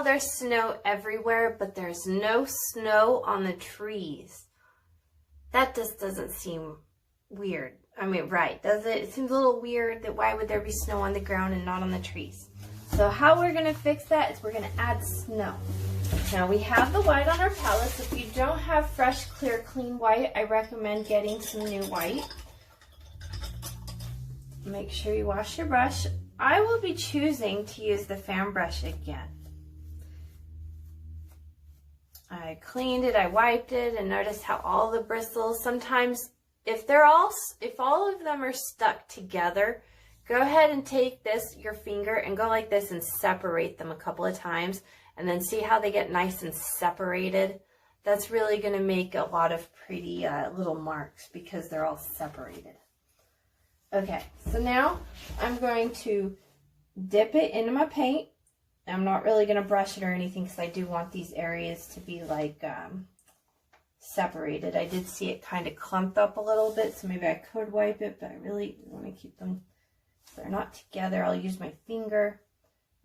how there's snow everywhere, but there's no snow on the trees? That just doesn't seem weird. I mean, right, does it? It seems a little weird that why would there be snow on the ground and not on the trees? So how we're going to fix that is we're going to add snow. Now we have the white on our palette, so if you don't have fresh, clear, clean white, I recommend getting some new white. Make sure you wash your brush. I will be choosing to use the fan brush again. I cleaned it, I wiped it, and notice how all the bristles, sometimes if all of them are stuck together, go ahead and take your finger and go like this and separate them a couple of times, and then see how they get nice and separated. That's really going to make a lot of pretty little marks because they're all separated. Okay, so now I'm going to dip it into my paint. I'm not really going to brush it or anything because I do want these areas to be like separated. I did see it kind of clumped up a little bit, so maybe I could wipe it, but I really want to keep them so they're not together. I'll use my finger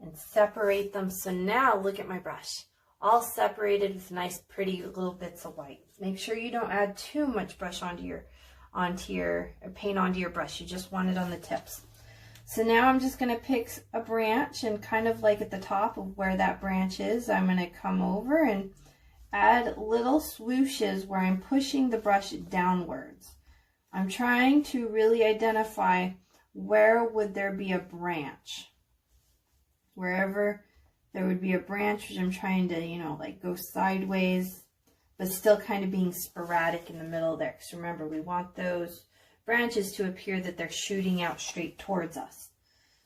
and separate them. So now look at my brush, all separated with nice pretty little bits of white. Make sure you don't add too much brush onto your paint onto your brush. You just want it on the tips. So now I'm just going to pick a branch, and kind of like at the top of where that branch is, I'm going to come over and add little swooshes where I'm pushing the brush downwards. I'm trying to really identify where would there be a branch. Wherever there would be a branch, which I'm trying to, you know, like go sideways, but still kind of being sporadic in the middle there. Because remember, we want those branches to appear that they're shooting out straight towards us.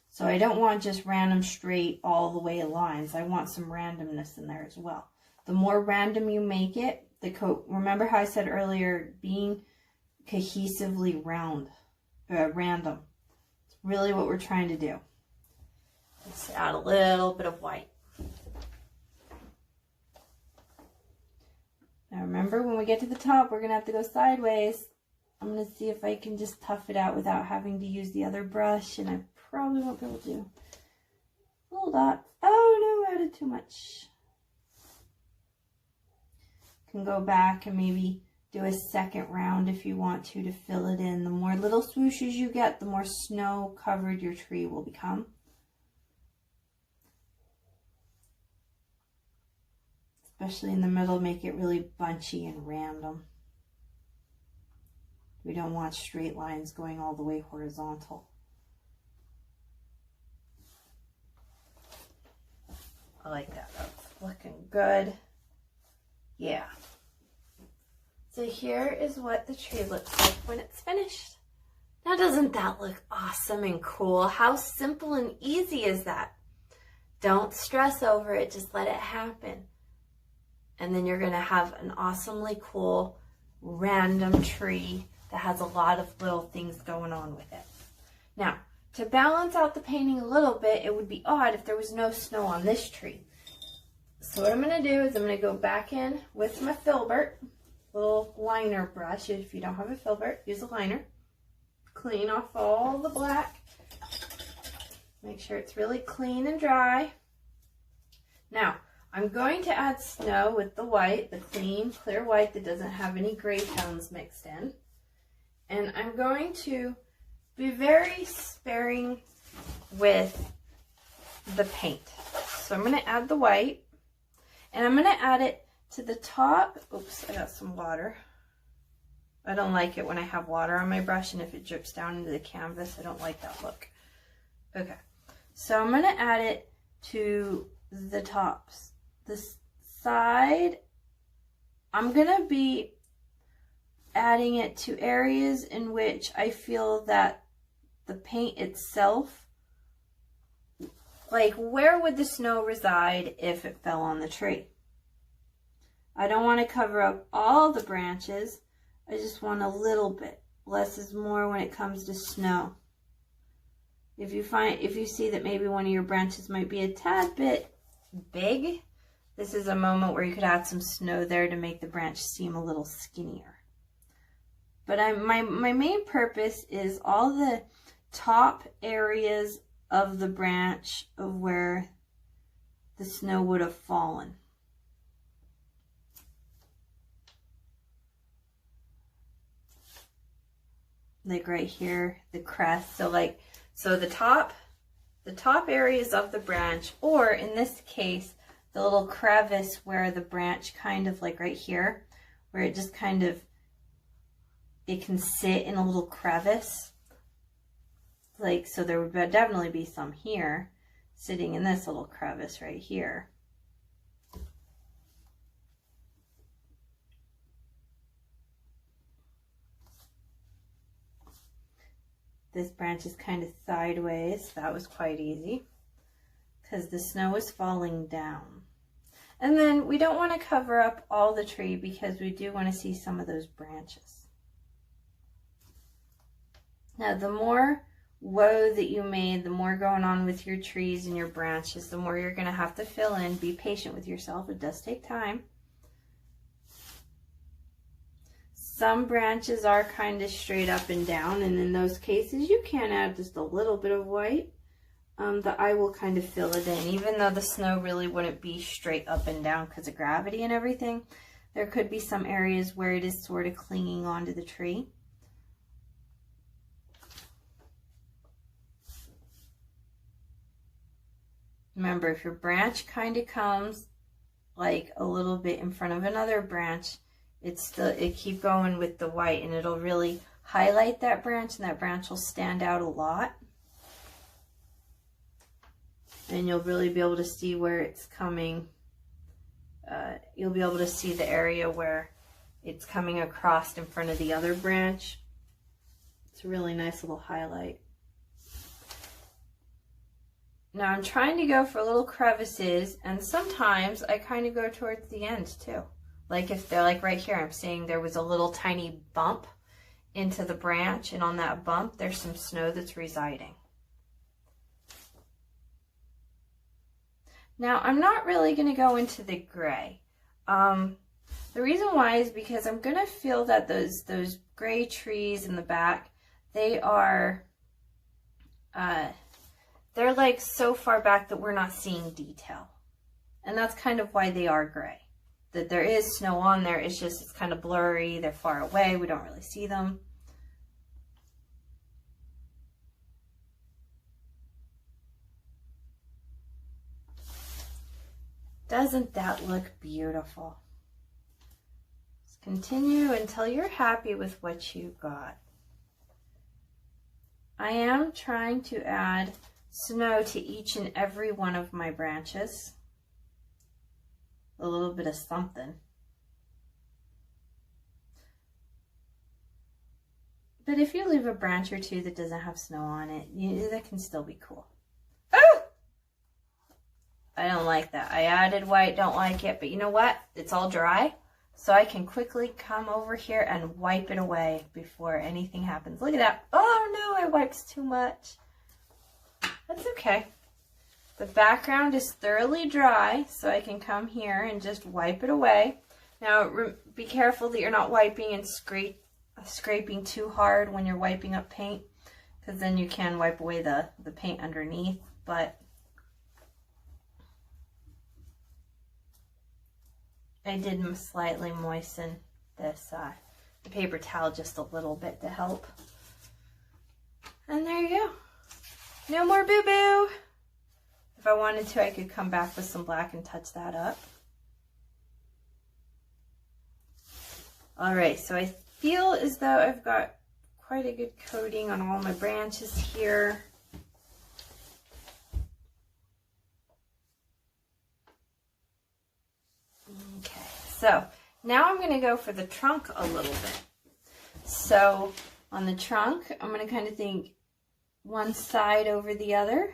So I don't want just random straight all the way lines. I want some randomness in there as well. The more random you make it, remember how I said earlier, being cohesively random. It's really what we're trying to do. Let's add a little bit of white. Now remember, when we get to the top, we're going to have to go sideways. I'm going to see if I can just tough it out without having to use the other brush, and I probably won't be able to. Little dot. Oh no, I added too much. Can go back and maybe do a second round if you want to fill it in. The more little swooshes you get, the more snow covered your tree will become. Especially in the middle, make it really bunchy and random. We don't want straight lines going all the way horizontal. I like that. That's looking good. Yeah. So here is what the tree looks like when it's finished. Now doesn't that look awesome and cool? How simple and easy is that? Don't stress over it, just let it happen. And then you're going to have an awesomely cool random tree that has a lot of little things going on with it. Now, to balance out the painting a little bit, it would be odd if there was no snow on this tree. So what I'm going to do is I'm going to go back in with my filbert, little liner brush. If you don't have a filbert, use a liner. Clean off all the black. Make sure it's really clean and dry. Now, I'm going to add snow with the white, the clean, clear white that doesn't have any gray tones mixed in. And I'm going to be very sparing with the paint. So I'm going to add the white, and I'm going to add it to the top. Oops, I got some water. I don't like it when I have water on my brush, and if it drips down into the canvas, I don't like that look. Okay, so I'm going to add it to the tops. This side, I'm going to be adding it to areas in which I feel that the paint itself, like where would the snow reside if it fell on the tree? I don't want to cover up all the branches. I just want a little bit. Less is more when it comes to snow. If you see that maybe one of your branches might be a tad bit big, this is a moment where you could add some snow there to make the branch seem a little skinnier. But my main purpose is all the top areas of the branch of where the snow would have fallen. Like right here, the crest. So like, so the top areas of the branch, or in this case, the little crevice where the branch kind of like right here, where it just kind of, it can sit in a little crevice. Like, so there would definitely be some here sitting in this little crevice right here. This branch is kind of sideways. That was quite easy because the snow is falling down. And then we don't want to cover up all the tree because we do want to see some of those branches. Now, the more woe that you made, the more going on with your trees and your branches, the more you're going to have to fill in. Be patient with yourself. It does take time. Some branches are kind of straight up and down, and in those cases you can add just a little bit of white. The eye will kind of fill it in, even though the snow really wouldn't be straight up and down because of gravity and everything. There could be some areas where it is sort of clinging onto the tree. Remember, if your branch kind of comes like a little bit in front of another branch, it keep going with the white, and it'll really highlight that branch, and that branch will stand out a lot. And you'll really be able to see where it's coming. You'll be able to see the area where it's coming across in front of the other branch. It's a really nice little highlight. Now I'm trying to go for little crevices, and sometimes I kind of go towards the end too. Like if they're like right here, I'm seeing there was a little tiny bump into the branch, and on that bump there's some snow that's residing. Now I'm not really going to go into the gray. The reason why is because I'm going to feel that those gray trees in the back, they're like so far back that we're not seeing detail. And that's kind of why they are gray. That there is snow on there, it's just, it's kind of blurry, they're far away, we don't really see them. Doesn't that look beautiful? Just continue until you're happy with what you got. I am trying to add snow to each and every one of my branches. A little bit of something. But if you leave a branch or two that doesn't have snow on it, that can still be cool. Oh! I don't like that. I added white, don't like it, but you know what? It's all dry, so I can quickly come over here and wipe it away before anything happens. Look at that. Oh no, I wiped too much. That's okay. The background is thoroughly dry, so I can come here and just wipe it away. Now, be careful that you're not wiping and scraping too hard when you're wiping up paint, because then you can wipe away the paint underneath. But I did slightly moisten this the paper towel just a little bit to help. And there you go. No more boo-boo. If I wanted to, I could come back with some black and touch that up. All right, so I feel as though I've got quite a good coating on all my branches here. Okay, so now I'm going to go for the trunk a little bit. So on the trunk, I'm going to kind of think one side over the other.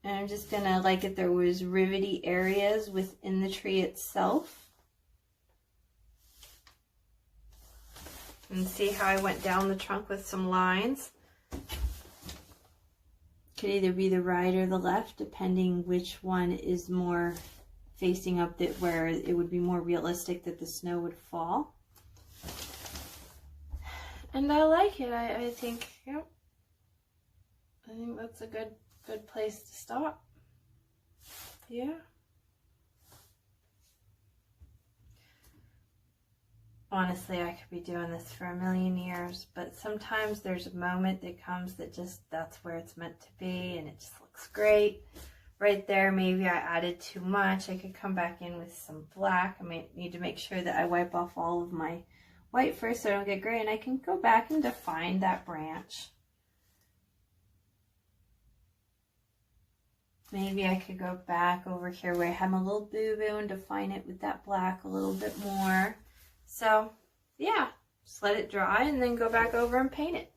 And I'm just going to, like if there was rivety areas within the tree itself. And see how I went down the trunk with some lines. Could either be the right or the left, depending which one is more facing up, that where it would be more realistic that the snow would fall. And I like it. I think, yep. I think that's a good place to stop. Yeah. Honestly, I could be doing this for a million years, but sometimes there's a moment that comes that just, that's where it's meant to be, and it just looks great. Right there, maybe I added too much. I could come back in with some black. I might need to make sure that I wipe off all of my white first so I don't get gray, and I can go back and define that branch. Maybe I could go back over here where I have my little boo-boo and define it with that black a little bit more. So, yeah, just let it dry and then go back over and paint it.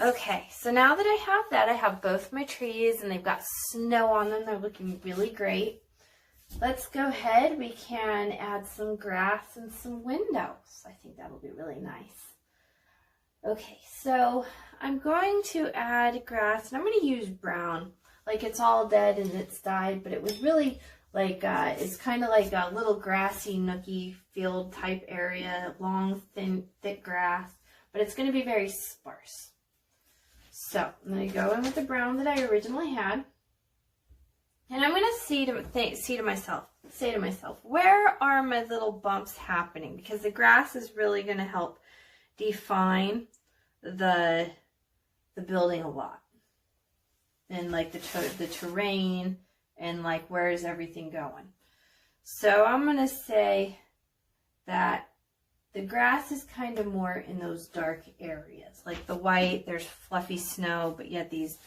Okay, so now that I have that, I have both my trees and they've got snow on them. They're looking really great. Let's go ahead. We can add some grass and some windows. I think that'll be really nice. Okay, so I'm going to add grass, and I'm going to use brown. Like, it's all dead and it's dyed, but it was really like, it's kind of like a little grassy, nooky field type area, long, thin, thick grass, but it's going to be very sparse. So I'm going to go in with the brown that I originally had, and I'm going to say to myself, where are my little bumps happening? Because the grass is really going to help define the building a lot, and like the terrain, and like where is everything going. So I'm going to say that the grass is kind of more in those dark areas. Like the white, there's fluffy snow, but yet these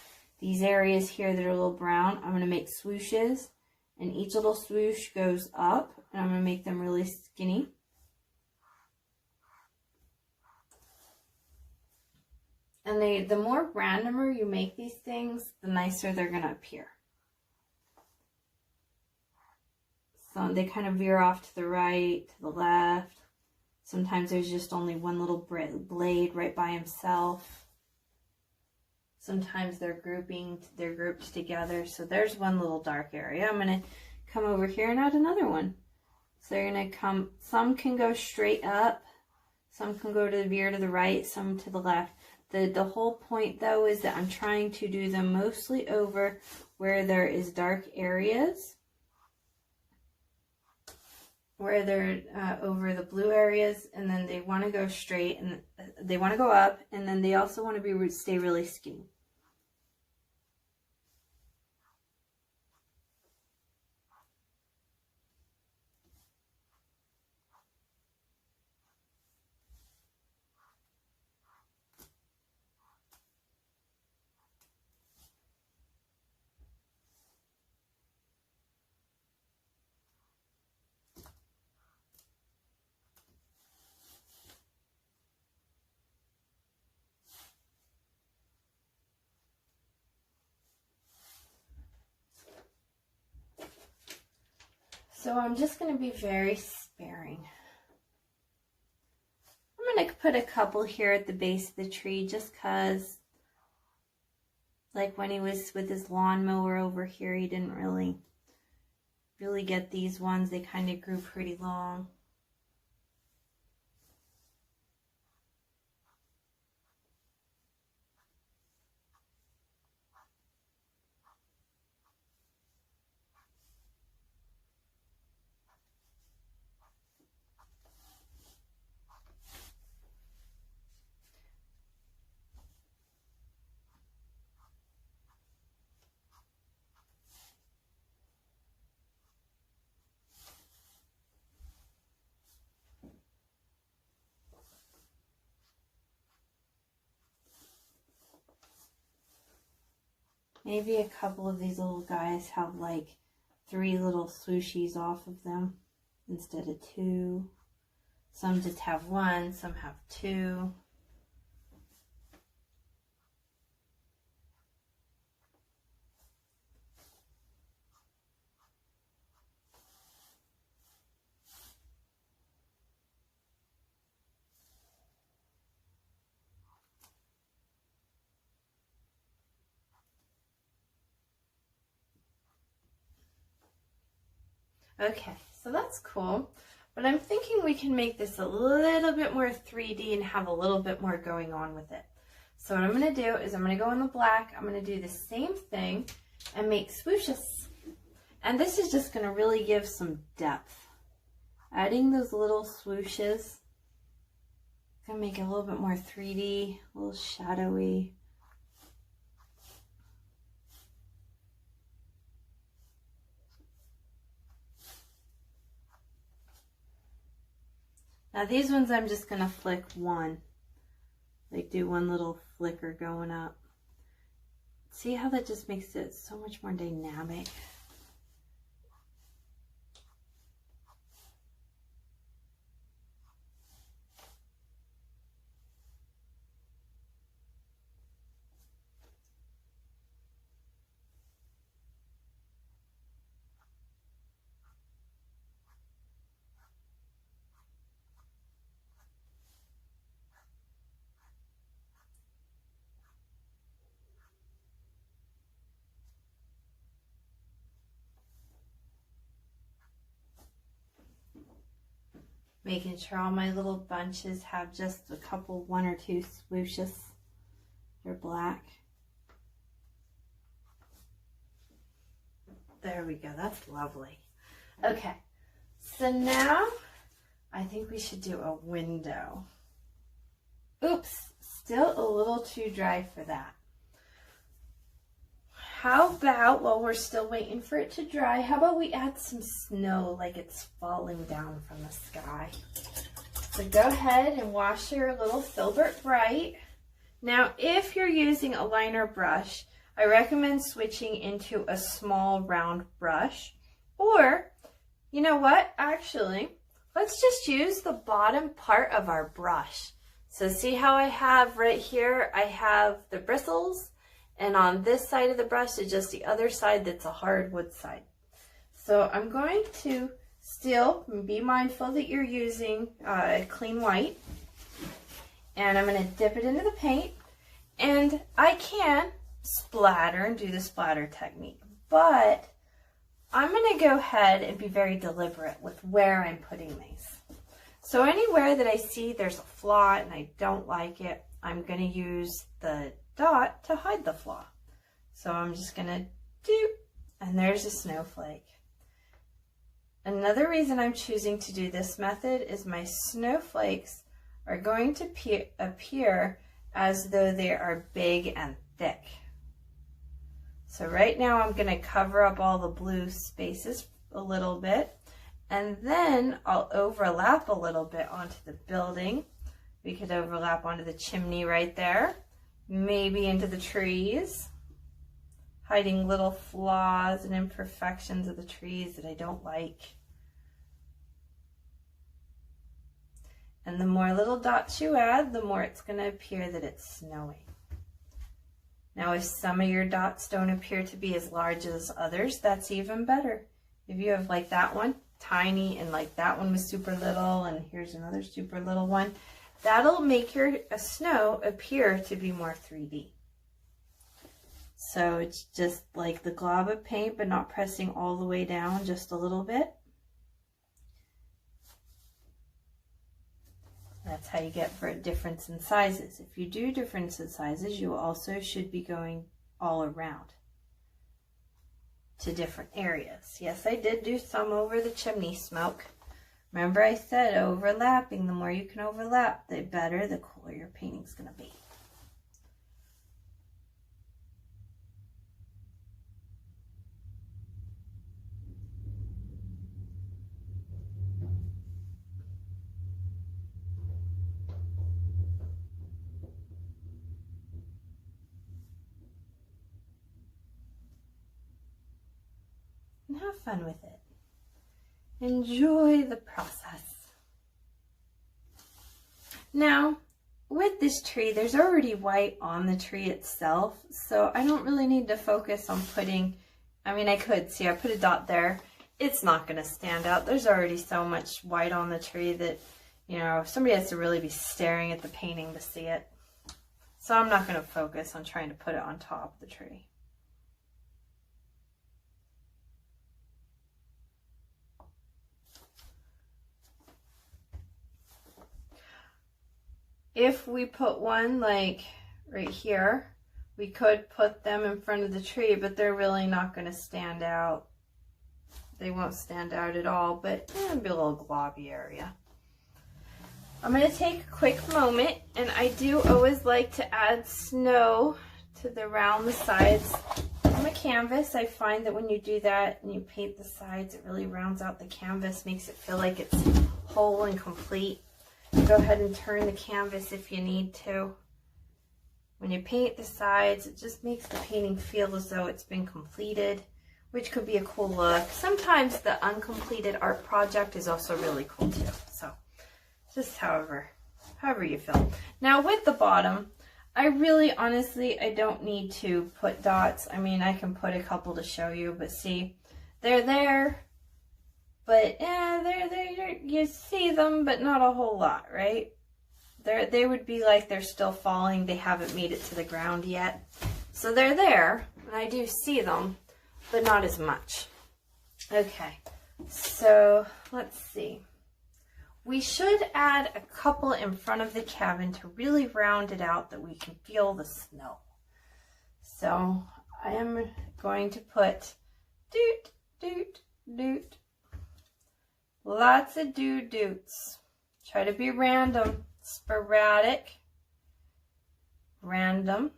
areas here that are a little brown, I'm going to make swooshes, and each little swoosh goes up, and I'm going to make them really skinny. And the more randomer you make these things, the nicer they're going to appear. So they kind of veer off to the right, to the left. Sometimes there's just only one little blade right by himself. Sometimes they're grouped together. So there's one little dark area. I'm going to come over here and add another one. So they're going to come, some can go straight up, some can go to veer to the right, some to the left. The whole point though is that I'm trying to do them mostly over where there is dark areas, where they're over the blue areas, and then they want to go straight, and they want to go up, and then they also want to stay really skinny. So I'm just going to be very sparing. I'm going to put a couple here at the base of the tree just because, like when he was with his lawnmower over here, he didn't really get these ones. They kind of grew pretty long. Maybe a couple of these little guys have like 3 little swooshies off of them instead of 2. Some just have 1, some have 2. Okay, so that's cool, but I'm thinking we can make this a little bit more 3D and have a little bit more going on with it. So what I'm going to do is I'm going to go in the black, I'm going to do the same thing, and make swooshes. And this is just going to really give some depth. Adding those little swooshes going to make it a little bit more 3D, a little shadowy. Now these ones I'm just going to flick one. Like do one little flicker going up. See how that just makes it so much more dynamic? Making sure all my little bunches have just a couple, one or two swooshes. They're black. There we go, that's lovely. Okay, so now I think we should do a window. Oops, still a little too dry for that. How about, while we're still waiting for it to dry, how about we add some snow like it's falling down from the sky? So go ahead and wash your little Filbert Bright. Now, if you're using a liner brush, I recommend switching into a small round brush. Or, you know what, actually, let's just use the bottom part of our brush. So see how I have right here, I have the bristles. And on this side of the brush is just the other side that's a hardwood side. So I'm going to still be mindful that you're using clean white. And I'm going to dip it into the paint. And I can splatter and do the splatter technique. But I'm going to go ahead and be very deliberate with where I'm putting these. So anywhere that I see there's a flaw and I don't like it, I'm going to use the dot to hide the flaw. So I'm just gonna do, and there's a snowflake. Another reason I'm choosing to do this method is my snowflakes are going to appear as though they are big and thick. So right now I'm gonna cover up all the blue spaces a little bit, and then I'll overlap a little bit onto the building. We could overlap onto the chimney right there. Maybe into the trees, hiding little flaws and imperfections of the trees that I don't like. And the more little dots you add, the more it's going to appear that it's snowing. Now, if some of your dots don't appear to be as large as others, that's even better. If you have like that one, tiny, and like that one was super little, and here's another super little one, that'll make your snow appear to be more 3D. So it's just like the glob of paint, but not pressing all the way down, just a little bit. That's how you get for a difference in sizes. If you do difference in sizes, you also should be going all around to different areas. Yes, I did do some over the chimney smoke. Remember I said overlapping, the more you can overlap, the better, the cooler your painting's going to be. And have fun with it. Enjoy the process. Now, with this tree, there's already white on the tree itself, so I don't really need to focus on putting, I mean, I could, see I put a dot there. It's not going to stand out. There's already so much white on the tree that, you know, somebody has to really be staring at the painting to see it. So I'm not going to focus on trying to put it on top of the tree. If we put one like right here, We could put them in front of the tree, but they're really not going to stand out. They won't stand out at all, but it'll be a little globby area. I'm going to take a quick moment, and I do always like to add snow to around the sides of my canvas. I find that when you do that and you paint the sides, it really rounds out the canvas, makes it feel like it's whole and complete. Go ahead and turn the canvas if you need to. When you paint the sides, it just makes the painting feel as though it's been completed, which could be a cool look. Sometimes the uncompleted art project is also really cool too. So just however you feel. Now with the bottom, I really honestly, I don't need to put dots. I mean, I can put a couple to show you, but see, they're there, but they're you see them, but not a whole lot, right? They would be like they're still falling. They haven't made it to the ground yet. So they're there, and I do see them, but not as much. Okay, so let's see. We should add a couple in front of the cabin to really round it out that we can feel the snow. So I am going to put doot, doot, doot. Lots of doo-doots. Try to be random, sporadic, random.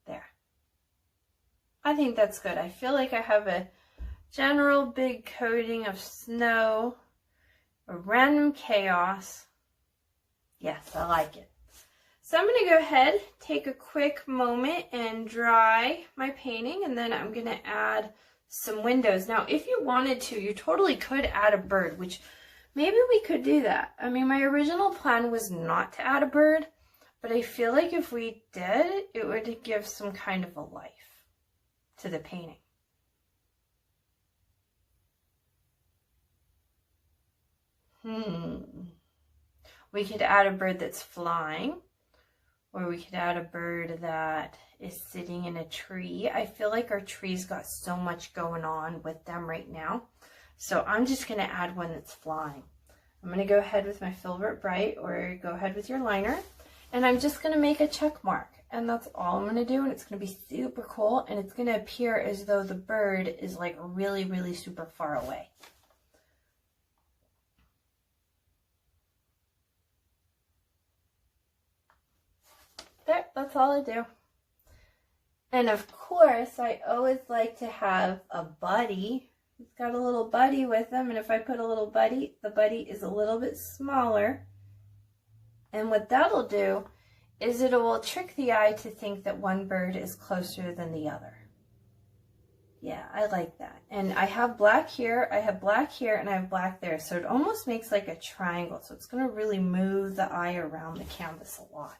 There. I think that's good. I feel like I have a general big coating of snow, a random chaos. Yes, I like it. So I'm going to go ahead, take a quick moment and dry my painting, and then I'm going to add some windows. Now, if you wanted to, you totally could add a bird, which maybe we could do that. I mean, my original plan was not to add a bird, but I feel like if we did, it would give some kind of a life to the painting. We could add a bird that's flying, or we could add a bird that is sitting in a tree. I feel like our trees got so much going on with them right now. So I'm just going to add one that's flying. I'm going to go ahead with my Filbert Bright, or go ahead with your liner, and I'm just going to make a check mark. And that's all I'm going to do, and it's going to be super cool, and it's going to appear as though the bird is like really, really super far away. There, that's all I do. And of course, I always like to have a buddy. He's got a little buddy with him, and if I put a little buddy, the buddy is a little bit smaller. And what that'll do is it will trick the eye to think that one bird is closer than the other. Yeah, I like that. And I have black here, I have black here, and I have black there. So it almost makes like a triangle. So it's going to really move the eye around the canvas a lot.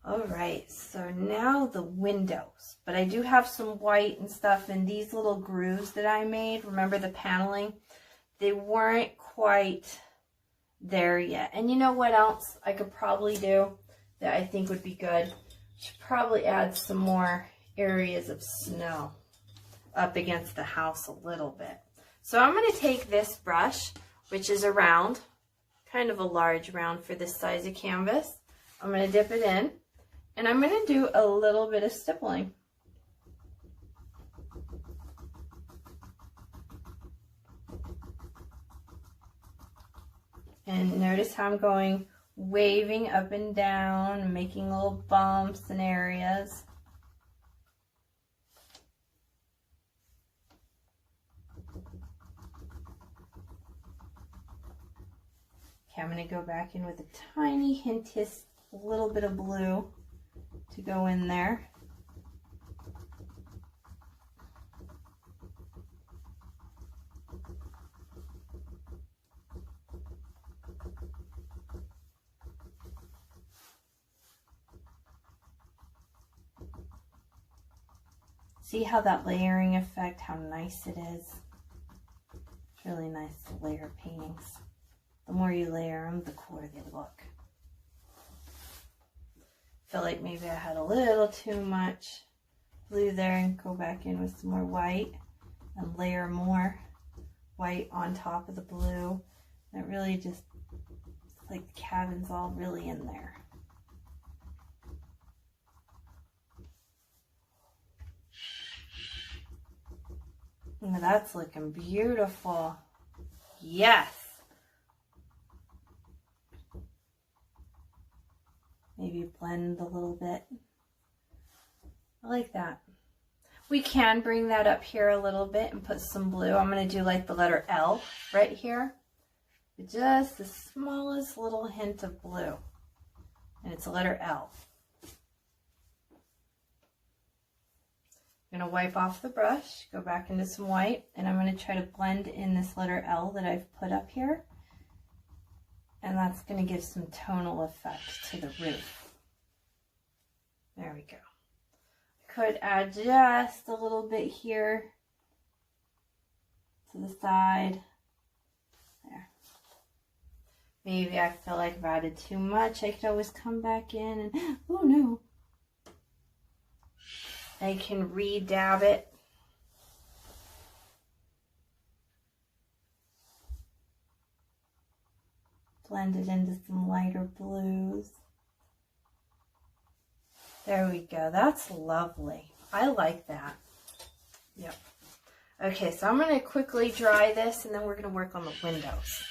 All right, so now the windows, but I do have some white and stuff in these little grooves that I made. Remember the paneling? They weren't quite there yet. And you know what else I could probably do that I think would be good? Should probably add some more areas of snow up against the house a little bit. So I'm going to take this brush, which is a round, kind of a large round for this size of canvas. I'm going to dip it in. And I'm going to do a little bit of stippling. And notice how I'm going waving up and down, making little bumps and areas. Okay, I'm going to go back in with a tiny hint, a little bit of blue to go in there. See how that layering effect, how nice it is? It's really nice to layer paintings. The more you layer them, the cooler they look. Feel like maybe I had a little too much blue there and go back in with some more white and layer more white on top of the blue. That really just, like the cabin's all really in there. Oh, that's looking beautiful. Yes. Maybe blend a little bit. I like that. We can bring that up here a little bit and put some blue. I'm going to do like the letter L right here. Just the smallest little hint of blue. And it's a letter L. I'm going to wipe off the brush, go back into some white, and I'm going to try to blend in this letter L that I've put up here. And that's going to give some tonal effect to the roof. There we go. Could add just a little bit here to the side. There. Maybe I feel like I've added too much. I could always come back in and, oh no. I can re-dab it. Blend it into some lighter blues. There we go. That's lovely. I like that. Yep. Okay, so I'm going to quickly dry this and then we're going to work on the windows.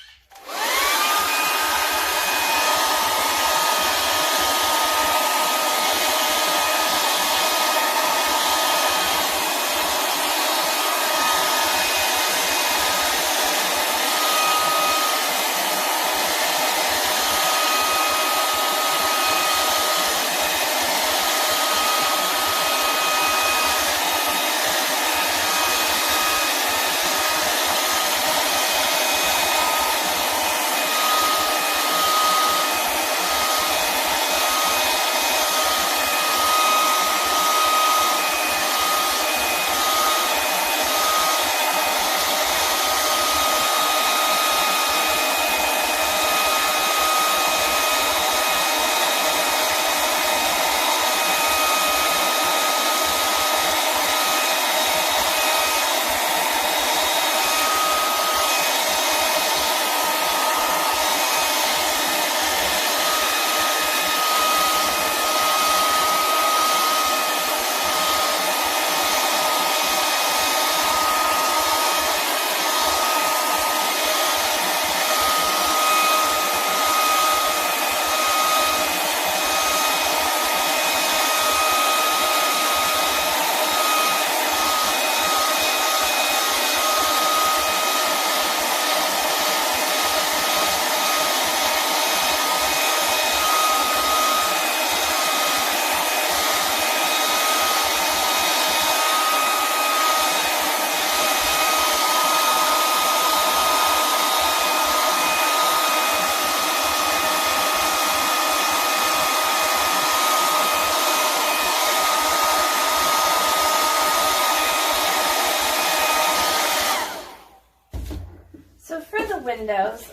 Windows,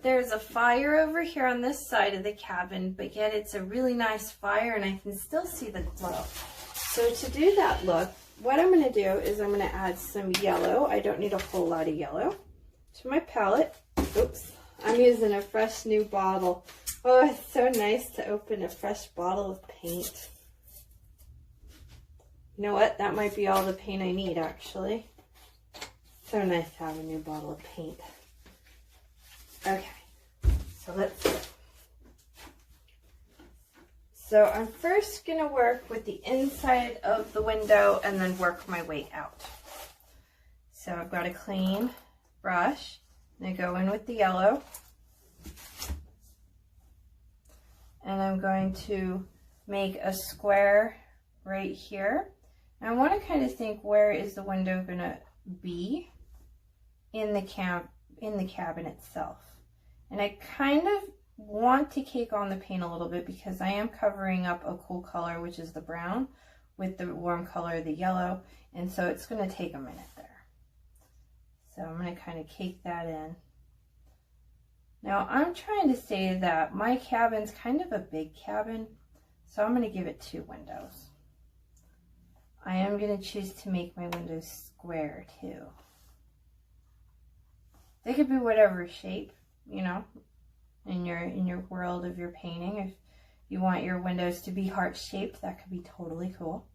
there's a fire over here on this side of the cabin, but yet it's a really nice fire and I can still see the glow. So to do that look, what I'm going to do is I'm going to add some yellow. I don't need a whole lot of yellow to my palette. Oops, I'm using a fresh new bottle. Oh, it's so nice to open a fresh bottle of paint. You know what? That might be all the paint I need, actually. So nice to have a new bottle of paint. Okay, so let's go. So I'm first going to work with the inside of the window and then work my way out. So I've got a clean brush. I'm going to go in with the yellow. And I'm going to make a square right here. And I want to kind of think, where is the window going to be in the cabin itself. And I kind of want to cake on the paint a little bit because I am covering up a cool color, which is the brown, with the warm color, the yellow, and so it's going to take a minute there. So I'm going to kind of cake that in. Now I'm trying to say that my cabin's kind of a big cabin, so I'm going to give it 2 windows. I am going to choose to make my windows square too. They could be whatever shape, you know, in your world of your painting. If you want your windows to be heart-shaped, that could be totally cool.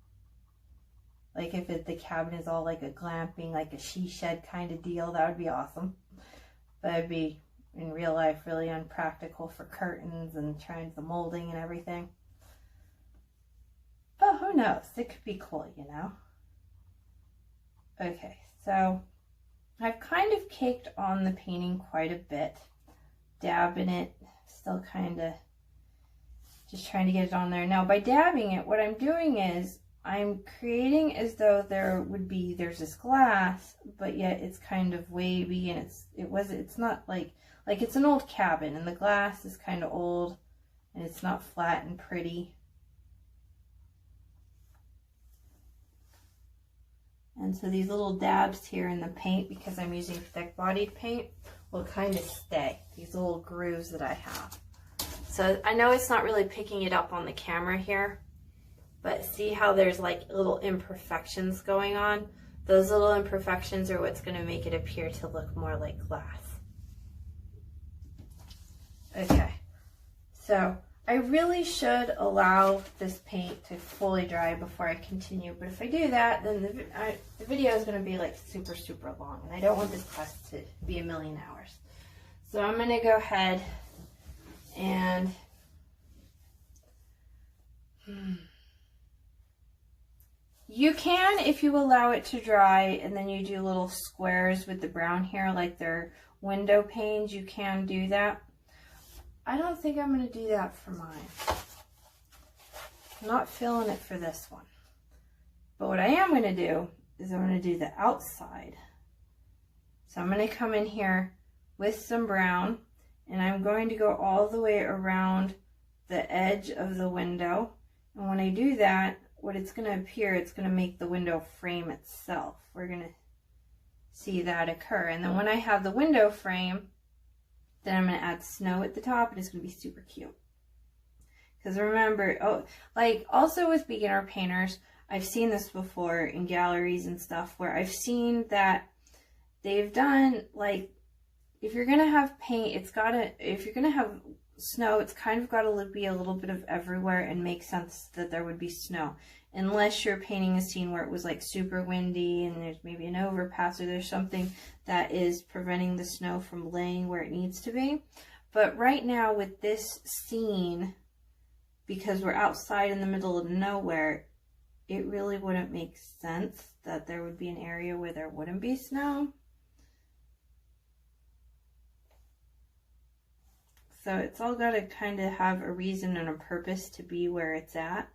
Like if the cabin is all like a glamping, like a she shed kind of deal, that would be awesome. But it'd be, in real life, really unpractical for curtains and trying the molding and everything. But who knows? It could be cool, you know? Okay, so I've kind of caked on the painting quite a bit. Dabbing it, still kind of just trying to get it on there. Now, by dabbing it, what I'm doing is I'm creating as though there's this glass, but yet it's kind of wavy, and it's not like it's an old cabin, and the glass is kind of old, and it's not flat and pretty. And so these little dabs here in the paint, because I'm using thick-bodied paint, will kind of stay, these little grooves that I have. So I know it's not really picking it up on the camera here, but see how there's like little imperfections going on? Those little imperfections are what's going to make it appear to look more like glass. Okay, so I really should allow this paint to fully dry before I continue, but if I do that, then the video is going to be like super, super long, and I don't want this class to be a million hours. So I'm going to go ahead and you can, if you allow it to dry, and then you do little squares with the brown here, like they're window panes, you can do that. I don't think I'm going to do that for mine. I'm not feeling it for this one. But what I am going to do is I'm going to do the outside. So I'm going to come in here with some brown, and I'm going to go all the way around the edge of the window. And when I do that, what it's going to appear, it's going to make the window frame itself. We're going to see that occur. And then when I have the window frame, then I'm going to add snow at the top, and it's going to be super cute. Because remember, also with beginner painters, I've seen this before in galleries and stuff, where I've seen that they've done, like, if you're going to have paint, if you're going to have snow, it's kind of got to be a little bit of everywhere and make sense that there would be snow. Unless you're painting a scene where it was like super windy and there's maybe an overpass, or there's something that is preventing the snow from laying where it needs to be. But right now with this scene, because we're outside in the middle of nowhere, it really wouldn't make sense that there would be an area where there wouldn't be snow. So it's all got to kind of have a reason and a purpose to be where it's at.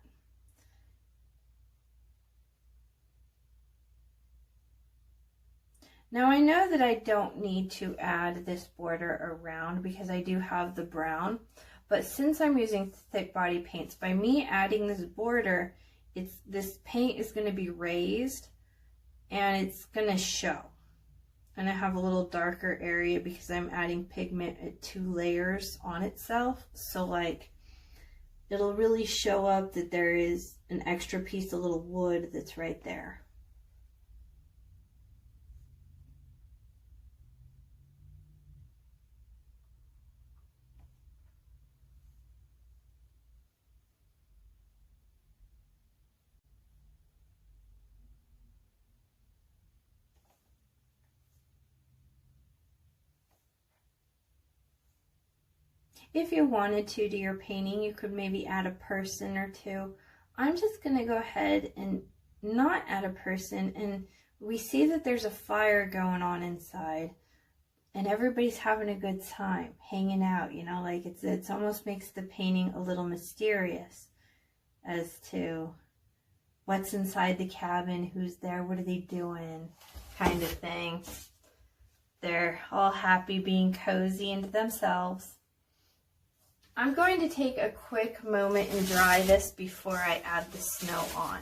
Now I know that I don't need to add this border around because I do have the brown, but since I'm using thick body paints, by me adding this border, this paint is going to be raised and it's going to show. And I have a little darker area because I'm adding pigment at 2 layers on itself. So like, it'll really show up that there is an extra piece of little wood that's right there. If you wanted to your painting, you could maybe add a person or two. I'm just going to go ahead and not add a person, and we see that there's a fire going on inside and everybody's having a good time hanging out, you know, like it's almost makes the painting a little mysterious as to what's inside the cabin, who's there, what are they doing, kind of thing. They're all happy being cozy into themselves. I'm going to take a quick moment and dry this before I add the snow on.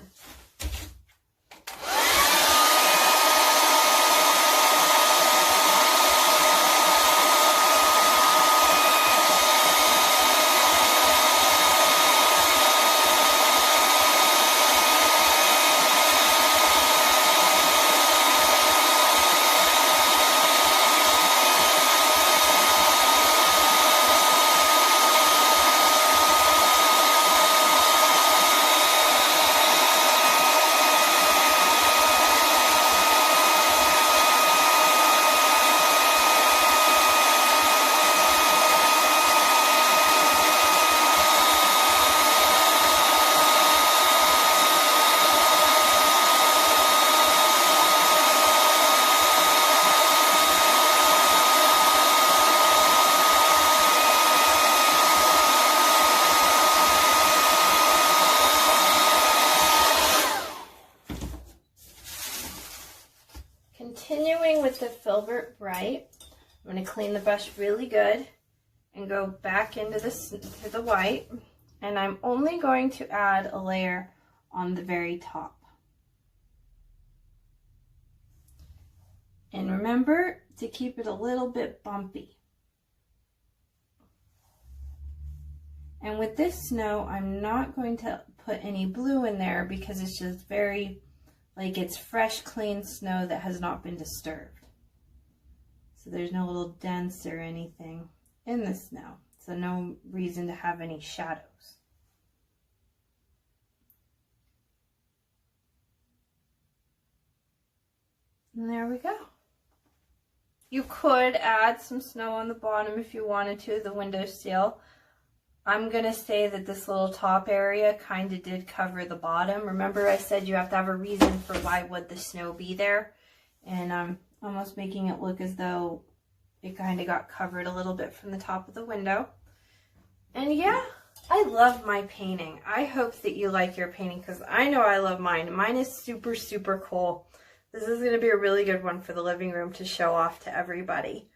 right. I'm going to clean the brush really good and go back into the white. And I'm only going to add a layer on the very top. And remember to keep it a little bit bumpy. And with this snow, I'm not going to put any blue in there because it's just very, like, it's fresh, clean snow that has not been disturbed. So there's no little dents or anything in the snow. So no reason to have any shadows. And there we go. You could add some snow on the bottom if you wanted to, the windowsill. I'm going to say that this little top area kind of did cover the bottom. Remember I said you have to have a reason for why would the snow be there. And I'm almost making it look as though it kind of got covered a little bit from the top of the window. And yeah, I love my painting. I hope that you like your painting because I know I love mine. Mine is super, super cool. This is going to be a really good one for the living room to show off to everybody.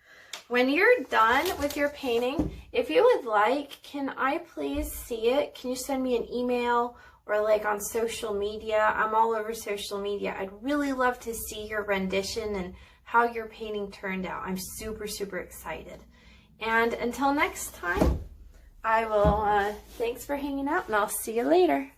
When you're done with your painting, if you would like, can I please see it? Can you send me an email or like on social media? I'm all over social media. I'd really love to see your rendition and how your painting turned out. I'm super, super excited. And until next time, I will, thanks for hanging out and I'll see you later.